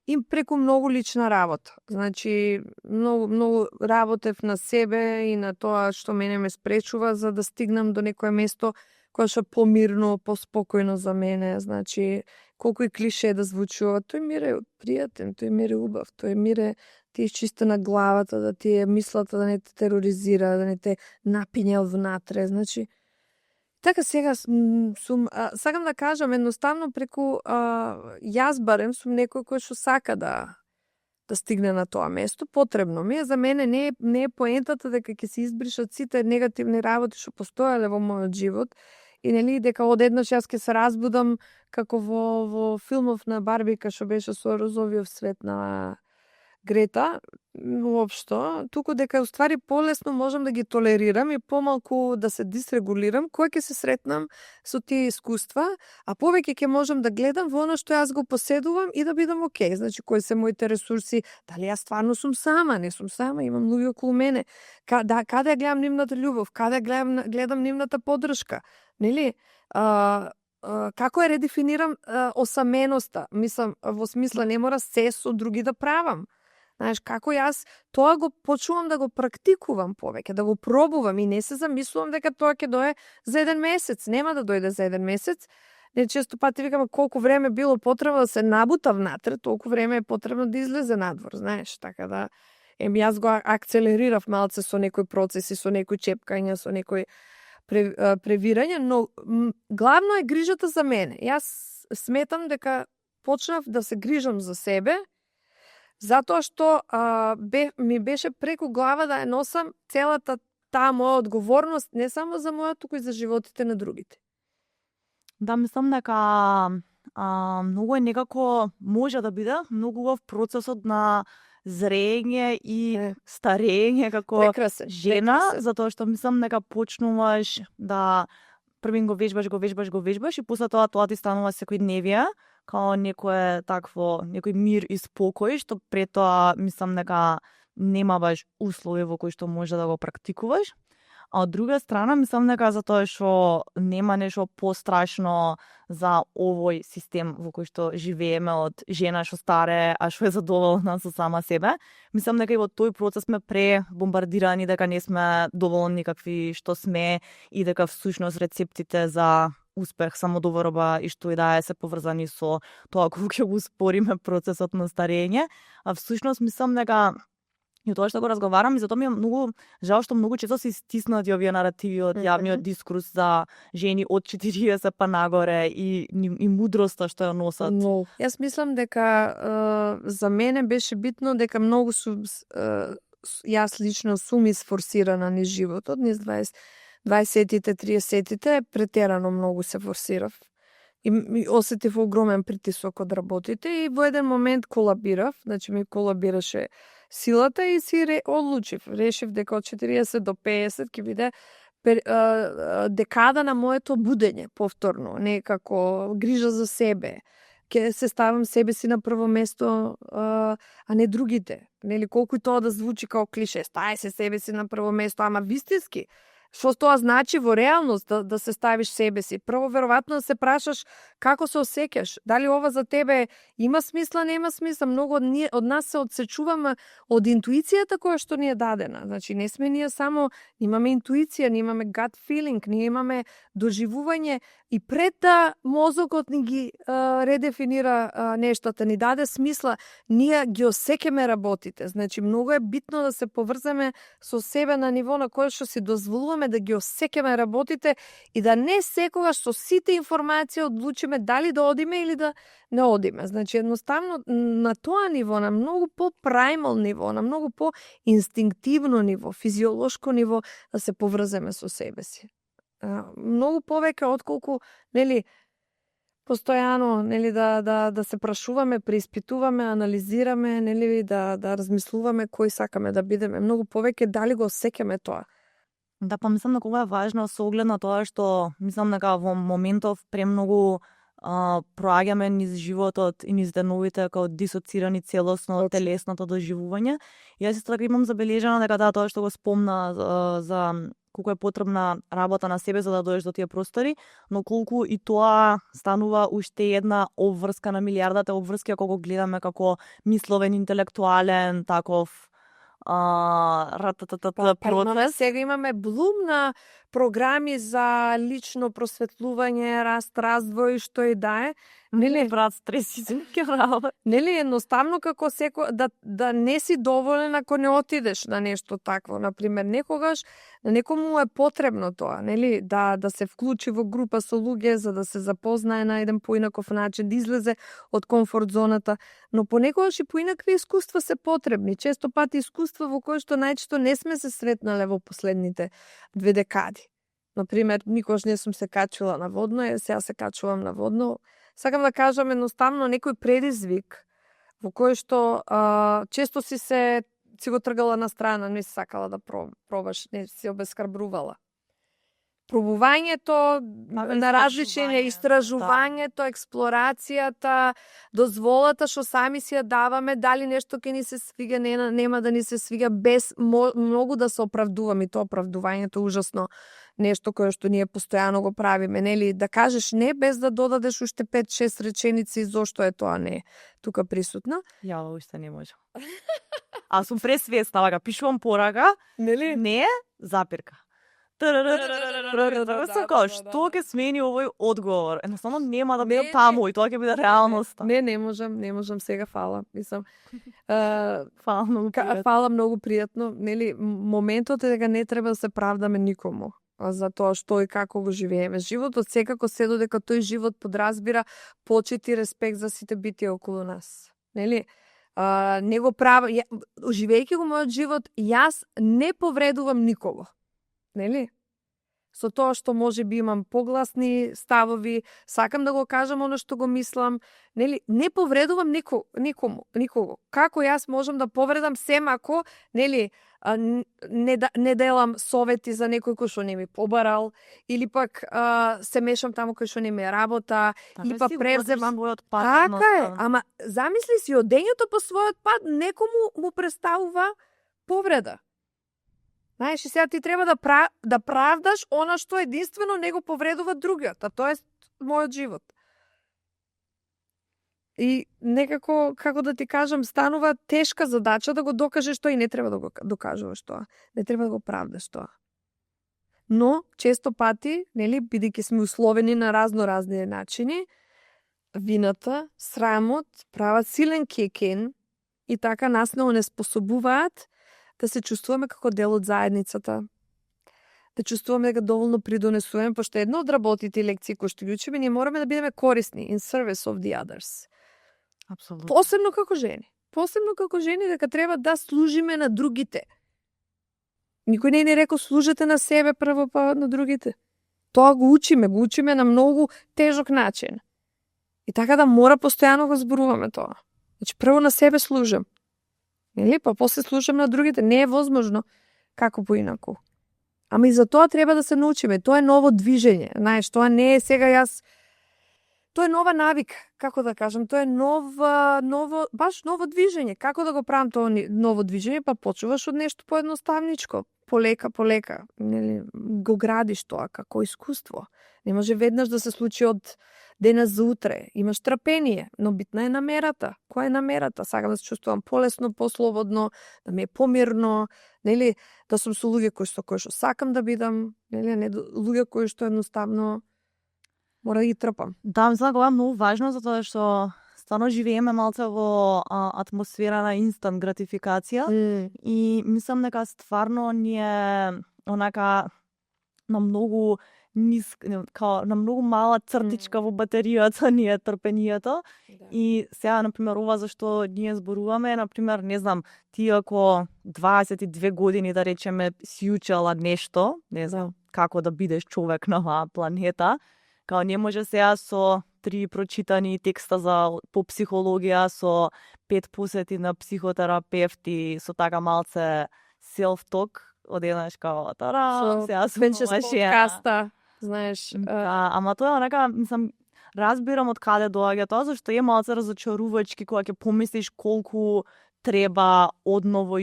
И преку многу лична работа. Значи, многу работев на себе и на тоа што мене ме спречува за да стигнам до некое место кое што помирно, поспокојно за мене. Значи, колку и клише да звучува, тој мир е пријатен, тој мир е убав, тој мир е ти изчисти на главата, да ти е мислата да не те тероризира, да не те напиње од внатре. Значи, така сега сум, сакам да кажам, едноставно преку јас барем сум некој кој што сака да стигне на тоа место, потребно ми е. За мене не е поентата дека ќе се избришат сите негативни работи што постоеле во мојот живот и нели дека одеднаш јас ќе се разбудам како во филмов на Барбика што беше со розовиот свет на Грета, уопшто, туку дека уствари полесно можам да ги толерирам и помалку да се дисрегулирам кога ќе се сретнам со тие искуства, а повеќе ќе можам да гледам во оно што јас го поседувам и да бидам окей. Значи, кои се моите ресурси, дали јас стварно сум сама, не сум сама, имам луѓе околу мене, каде ја гледам нивната љубов, каде гледам нивната поддршка, нели? Како ја редефинирам осаменоста, мислам, во смисла не мора се со други да правам. Знаеш, како јас тоа го почувам да го практикувам повеќе, да го пробувам и не се замислувам дека тоа ќе дое за еден месец. Нема да дојде за еден месец. Не, често пати викам колку време било потребно да се набута внатре, толку време е потребно да излезе надвор, знаеш, така да јас го акцелерирав малце со некои процеси, со некои чепкања, со некои превирање, но главно е грижата за мене. Јас сметам дека почнав да се грижам за себе, затоа што ми беше преку глава да ја носам целата таа моја одговорност не само за мојот, туку и за животите на другите. Да, мислам дека многу е некако, може да биде, многу убав процесот на зрење и старење како жена, затоа што мислам дека почнуваш да првин го вежбаш и после тоа ти станува секојдневие, као некое такво, некој мир и спокој, што пред тоа мислам дека нема баш услови во кои што може да го практикуваш. А од друга страна, мислам дека затоа што нема нешто пострашно за овој систем во кој што живееме од жена што старе, а што е задоволна со сама себе. Мислам дека и во тој процес сме пребомбардирани дека не сме доволни какви што сме и дека всушност рецептите за успех, самодоварба и што и да е се поврзани со тоа колку ќе го успориме процесот на старење. А всушност мислам дека и тоа што го разговарам, и затоа ми е многу жал што многу често се стиснати овие наративи од јавниот дискурс за жени од 40 па нагоре и мудроста што ја носат. Но, јас мислам дека за мене беше битно дека многу јас лично сум изфорсирана низ животот, низ 20-тите, 30-тите, претерано многу се форсирав. И осетив огромен притисок од работите и во еден момент колабирав, значи ми колабираше силата и си одлучив, решив дека од 40 до 50 ќе биде декада на моето будење повторно, некако грижа за себе. Ќе се ставам себе си на прво место, а не другите. Нели колку и тоа да звучи као клише, стај се себе си на прво место, ама вистински. Што тоа значи во реалност да се ставиш себе си? Прво веројатно да се прашаш како се осеќаш, дали ова за тебе има смисла, нема смисла. Многу од нас се одсечуваме од интуицијата која што ни е дадена. Значи не сме ние само, имаме интуиција, ние имаме gut feeling, ние имаме доживување и пред да мозокот ни ги редефинира нештата, ни даде смисла, ние ги осеќаме работите. Значи многу е битно да се поврземе со себе на ниво на кое што си дозволуваме да ги осеќаме работите и да не секогаш со сите информации одлучиме дали да одиме или да не одиме. Значи едноставно на тоа ниво, на многу по-праймал ниво, на многу по-инстинктивно ниво, физиолошко ниво да се поврземе со себе си. Многу повеќе отколку, нели, постојано, нели, да се прашуваме, преиспитуваме, анализираме, нели, да размислуваме кој сакаме да бидеме. Многу повеќе дали го осеќаме тоа. Да, па мислам дека ова е важно со оглед на тоа што мислам дека во моментов премногу проаѓаме низ животот и низ деновите како дисоцирани целосно од телесното доживување. Јас исто така имам забележано дека тоа што го спомна за колку е потребна работа на себе за да дојдеш до тие простори, но колку и тоа станува уште една обврска на милијардата обврски ако го гледаме како мисловен, интелектуален, таков сега имаме блум на програми за лично просветлување, раст, развој, што и да е. Нели брат стреси ќе работи. Нели едноставно како да не си доволен ако не отидеш на нешто такво, на пример, некогаш на некому е потребно тоа, нели, да се вклучи во група со луѓе за да се запознае на еден поинаков начин, да излезе од комфорт зоната, но понекогаш и поинакви искуства се потребни, често пати искуства во кои што најчесто не сме се сретнале во последните 2 декади. Например, никош не сум се качила на водно, сега се качувам на водно. Сакам да кажам едноставно некој предизвик во кој што често си го тргала на страна, не си сакала да пробаш, не си обесхрабрувала. Пробувањето на различни истражувањето, експлорацијата, дозволата што сами си ја даваме, дали нешто ќе ни се свига, нема да ни се свига, без многу да се оправдуваме. И тоа оправдувањето е ужасно нешто кое што ние постојано го правиме, нели, да кажеш не без да додадеш уште 5-6 реченици зошто е тоа не тука присутна. Ја уште не може. А сум пресвесна, вака пишувам порака, нели? Не, запирка. Што ќе смени овој одговор? Едноставно нема да бидам таму и тоа ќе биде реалноста. Не можам сега, фала. Мислам, фала многу пријатно. Фала многу пријатно, нели, моментот е дека не треба да се правдаме никому за тоа што и како го живееме. Животот секако се додека тој живот подразбира почит и респект за сите битија околу нас. Нели? Не го правам, живејќи го мојот живот, јас не повредувам никого. Нели? Со тоа што може би имам погласни ставови, сакам да го кажам оно што го мислам, нели, не повредувам никого. Како јас можам да повредам сем ако, нели, не делам совети за некој кој што не ми побарал, или пак се мешам таму кој што не ми работа, или пак превземам својот пат. Така е, ама замисли си одењето по својот пат некому му представува повреда. Знаеш, и сега ти треба да правдаш она што единствено не го повредува другиот, а тоа е мојот живот. И некако, како да ти кажам, станува тешка задача да го докажеш тоа и не треба да го докажуваш тоа. Не треба да го правдаш тоа. Но, често пати, нели, бидејќи сме условени на разни начини, вината, срамот, прават силен кекен и така нас не онеспособуваат да се чувствуваме како дел од заедницата. Да чувствуваме дека доволно придонесуваме, пошто едно од работите и лекции кои што ги учиме, ние мораме да бидеме корисни, in service of the others. Апсолутно. Посебно како жени, дека треба да служиме на другите. Никој не рекол служете на себе прво, па на другите. Тоа го учиме на многу тежок начин. И така да мора постојано го зборуваме тоа. Значи прво на себе служам. Нели? Па после служам на другите. Не е возможно како поинаку. Ама и за тоа треба да се научиме. Тоа е ново движење. Знаеш, тоа не е сега јас. Тоа е нова навика, како да кажам, тоа е баш ново движење. Како да го правам тоа ново движење? Па почуваш од нешто поедноставничко, полека, нели, го градиш тоа како искуство. Не може веднаш да се случи од денес за утре. Имаш трпение, но битна е намерата. Која е намерата? Сакам да се чувствувам полесно, послободно, да ми е помирно, нели, да сум со луѓе кои што сакам да бидам, нели, не луѓе кои што едноставно мора да ги трпам. Да, мислам дека е многу важно затоа што стварно живееме малце во атмосфера на инстант гратификација и мислам дека стварно ние онака на многу на многу мала цртичка во батеријата ни е трпението. Да. И сега, например, ова зашто ние зборуваме, например, не знам, ти ако 22 години, да речеме, си учела нешто, не знам, како да бидеш човек на оваа планета, као не може сега со 3 прочитани текста по психологија, со 5 посети на психотерапевти, со така малце self-talk, одеднаш као сега сум подкаста, знаеш. Ама тоа е онака, мислам, разбирам од каде доаѓа тоа, зашто е малце разочарувачки кога ќе помислиш колку треба одново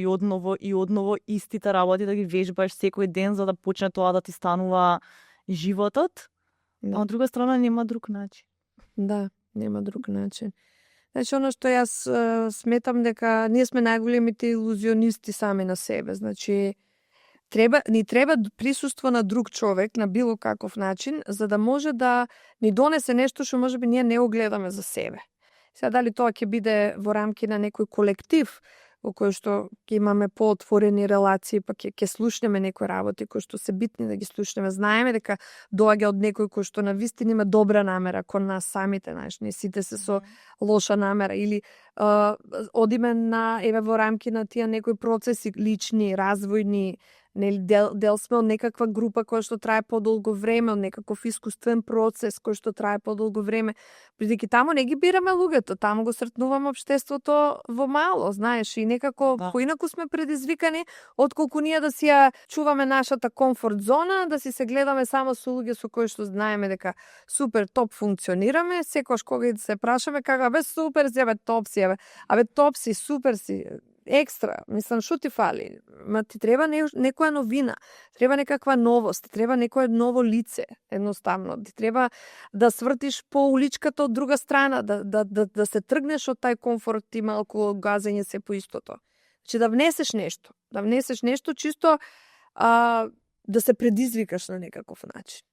истите работи да ги вежбаш секој ден за да почне тоа да ти станува животот. А од друга страна нема друг начин. Да, нема друг начин. Значи, оно што јас сметам дека ние сме најголемите илузионисти сами на себе. Значи, ни треба присуство на друг човек на било каков начин, за да може да ни донесе нешто што можеби ние не го гледаме за себе. Сега дали тоа ќе биде во рамки на некој колектив, во кој што ќе имаме поотворени релации, па ќе слушнеме некои работи кои што се битни да ги слушнеме. Знаеме дека доаѓа од некој кој што навистина има добра намера кон нас самите, знаеш, не сите се со лоша намера или одиме на во рамки на тие некои процеси лични, развојни, нели дел сме од некаква група која што трае подолго време, од некаков искуствен процес кој што трае подолго време, бидејќи таму не ги бираме луѓето, таму го сретнуваме општеството во мало, знаеш, и некако поинаку сме предизвикани отколку ние да си ја чуваме нашата комфорт зона, да си се гледаме само со луѓе со кои што знаеме дека супер топ функционираме, секогаш кога се прашаме како бе супер си, топ си, супер си, екстра, мислам, шо ти фали? Ма ти треба некоја новина, треба некаква новост, треба некое ново лице, едноставно. Ти треба да свртиш по уличката од друга страна, да се тргнеш од тај комфорт и малку газење се по истото. Значи да внесеш нешто чисто да се предизвикаш на некаков начин.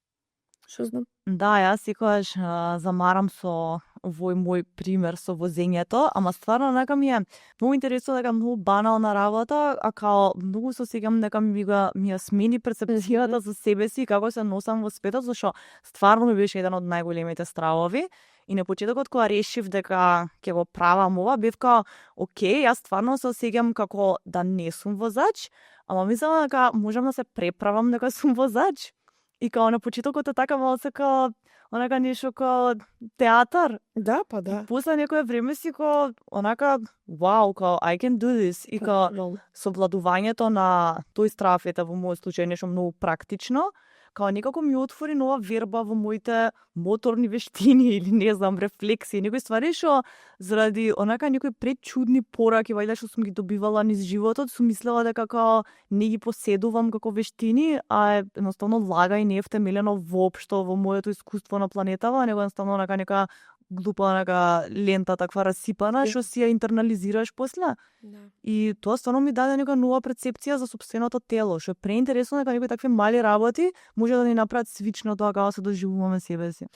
Шо знам? Да, јас секогаш замарам со овој мој пример со возењето, ама стварно нека ми е многу интересно дека многу банална работа, а као многу се сеќам дека ми ја смени перцепцијата за себе си и како се носам во светот, зашто стварно ми беше еден од најголемите стравови. И на почетокот кога решив дека ќе го правам ова, бев као, окей, јас стварно се сеќам како да не сум возач, ама мислам дека можам да се преправам дека сум возач. И као на почетокот е така малце као онака нешто као театар. Да, па да. И после некое време си као онака вау, као I can do this. И као совладувањето на тој страв, ете во мојот случај нешто многу практично, као некако ми отвори нова верба во моите моторни вештини или не знам, рефлексии, некои ствари што заради онака некои пречудни пораки вајде што сум ги добивала низ животот, сум мислела дека као не ги поседувам како вештини, а едноставно лага и не е втемелено воопшто во моето искуство на планетава, него едноставно онака нека глупа онака лента таква расипана што си ја интернализираш после. Да. И тоа стварно ми даде нека нова перцепција за сопственото тело, што е преинтересно дека некои такви мали работи може да ни направат свич на тоа како се доживуваме себе си.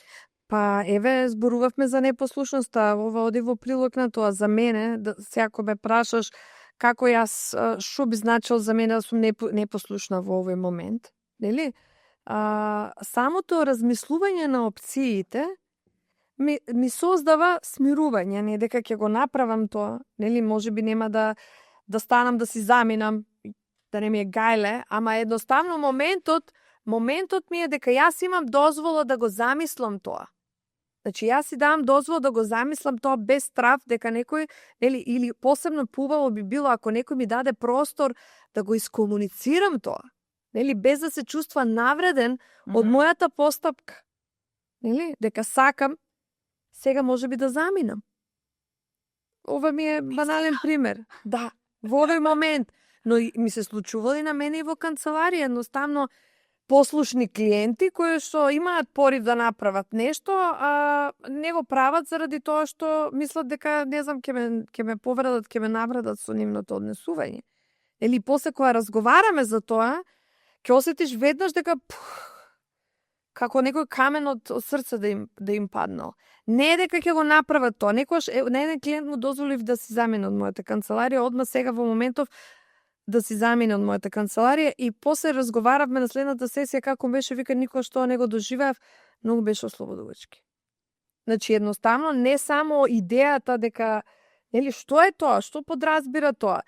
Па еве зборувавме за непослушноста, ова оди во прилог на тоа за мене, да секако ме прашаш како јас што би значило за мене да сум непослушна во овој момент, нели? Самото размислување на опциите ми создава смирување, не дека ќе го направам тоа, нели, можеби нема да станам да си заминам, да не ми е гајле, ама едноставно моментот ми е дека јас имам дозвола да го замислам тоа. Значи јас си давам дозвола да го замислам тоа без страв дека некој, нели, или посебно пубаво би било ако некој ми даде простор да го искомуницирам тоа, нели, без да се чувства навреден од мојата постапка. Нели, дека сакам сега можеби да заминам. Ова ми е банален пример. Да, во овој момент. Но ми се случувало и на мене и во канцеларија. Едноставно, послушни клиенти кои што имаат порив да направат нешто, а не го прават заради тоа што мислат дека, не знам, ќе ме повредат, ќе ме навредат со нивното однесување. Или после кога разговараме за тоа, ќе осетиш веднаш дека како некој камен од срце да им паднал. Не е дека ќе го направат тоа. Некојаш на еден клиент му дозволив да си замине од мојата канцеларија, одма сега во моментов да си замине од мојата канцеларија и после разговаравме на следната сесија како беше, вика, никош тоа не го доживеав, многу беше ослободувачки. Значи едноставно не само идејата дека, нели, што е тоа, што подразбира тоа.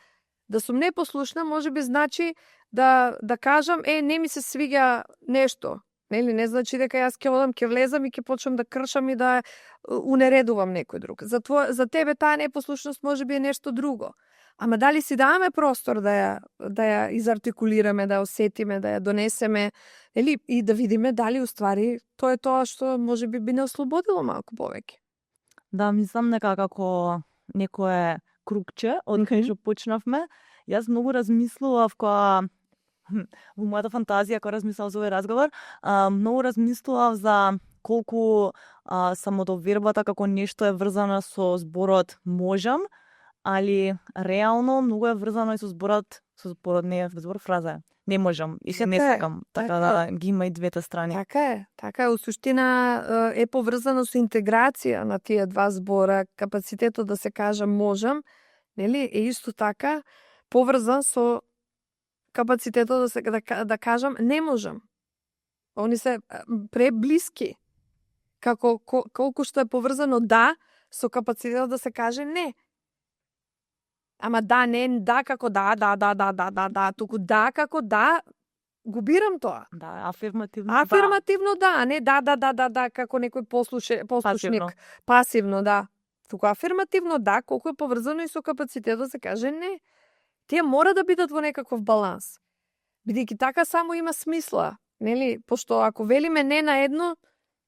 Да сум непослушна можеби значи да кажам не ми се свиѓа нешто. Нели, не значи дека јас ќе одам, ќе влезам и ќе почнам да кршам и да унередувам некој друг. За тебе таа непослушност можеби е нешто друго. Ама дали си даваме простор да ја изартикулираме, да ја осетиме, да ја донесеме, нели, и да видиме дали уствари тоа е тоа што можеби би не ослободило малку повеќе. Да, мислам дека како некое кругче од кај што почнавме, јас многу размислував кога во мојата фантазија, кога размислував за овој разговор, многу размислував за колку самодовербата како нешто е врзана со зборот можам, али реално многу е врзано и со зборот не збор, фраза не можам и се не сакам, така да ги има и двете страни. Така е, у суштина е поврзано со интеграција на тие два збора, капацитетот да се каже можам, нели, е исто така поврзан со капацитетот да кажам не можам. Они се преблиски. Како колку што е поврзано да со капацитетот да се каже не. Ама да, не да како да, туку да како да, го бирам тоа. Да, афирмативно. Афирмативно да, не да, како некој послушник. Пасивно да. Туку афирмативно да, колку е поврзано и со капацитетот да се каже не. Тие мора да бидат во некаков баланс. Бидејќи така само има смисла, нели? Пошто ако велиме не на едно,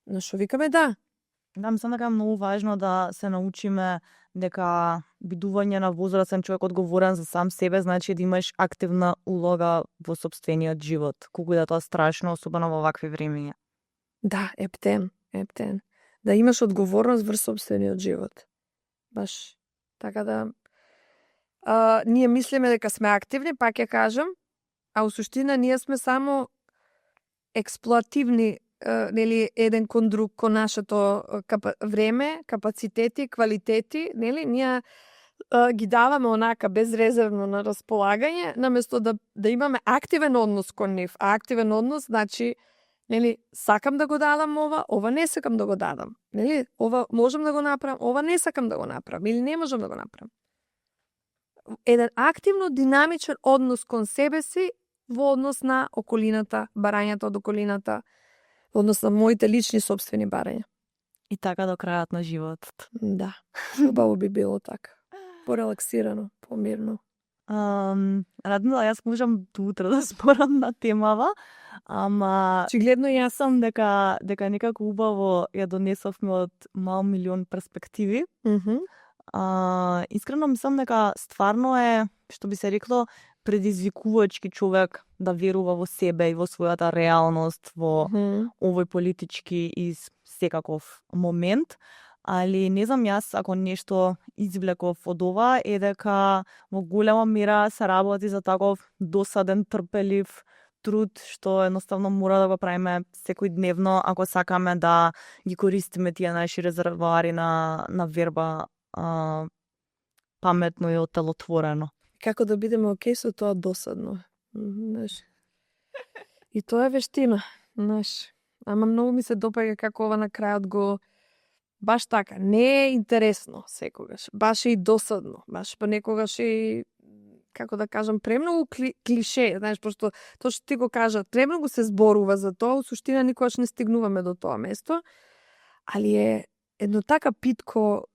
на што викаме да? Да, мислам дека е многу важно да се научиме дека бидување на возрастен човек одговорен за сам себе значи да имаш активна улога во сопствениот живот, колку да тоа страшно, особено во вакви времиња. Да, ептен. Да имаш одговорност врз сопствениот живот. Баш така да ние мислиме дека сме активни, пак ќе кажам, а у суштина ние сме само експлоативни, нели, еден кон друг, кон нашето време, капацитети, квалитети, нели, ние ги даваме онака безрезервно на располагање, наместо да имаме активен однос кон нив. А активен однос значи, нели, сакам да го дадам ова не сакам да го дадам. Нели, ова можам да го направам, ова не сакам да го направам или не можам да го направам. Еден активно динамичен однос кон себе си во однос на околината, барањата од околината, во однос на моите лични собствени барања. И така до крајот на животот. Да, убаво би било така. Порелаксирано, помирно. Радмила, јас можам до утре да зборам на темава, Ама Очигледно јас сам дека некако убаво ја донесовме од мал милион перспективи. Искрено мислам дека стварно е, што би се рекло, предизвикувачки човек да верува во себе и во својата реалност во овој политички и секаков момент. Али не знам јас, ако нешто извлеков од ова е дека во голема мера се работи за таков досаден, трпелив труд што едноставно мора да го правиме секојдневно ако сакаме да ги користиме тие наши резервоари на верба паметно и отелотворено. Како да бидеме окей со тоа досадно. Знаеш. И тоа е вештина, знаеш. Ама многу ми се допаѓа како ова на крајот го баш така, не е интересно секогаш, баш е и досадно, баш понекогаш и како да кажам, премногу клише, знаеш, пошто тоа што ти го кажа, премногу се зборува за тоа, у суштина никогаш не стигнуваме до тоа место, али е едно така питко,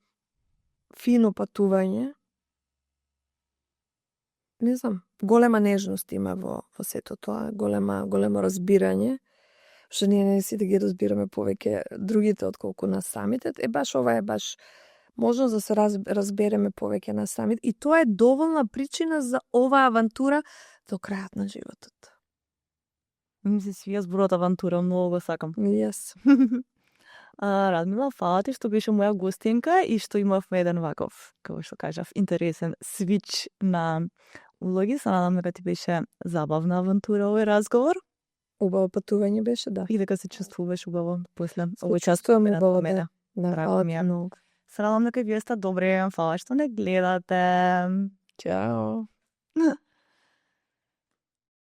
фино патување. Не знам, голема нежност има во сето тоа, големо разбирање, што ние не си да ги разбираме повеќе другите отколку нас самите, баш ова е баш можност да се разбереме повеќе на самите и тоа е доволна причина за оваа авантура до крајот на животот. Ми се свија зборот авантура, многу го сакам. Yes. Радмила, фала ти што беше моја гостинка и што имавме еден ваков, како што кажав, интересен свич на улоги. Се надам дека ти беше забавна авантура овој разговор. Убаво патување беше, да. И дека се чувствуваш убаво после овој час. Убаво, да. Фала ти многу. Се надам дека вие сте добри, фала што не гледате. Чао.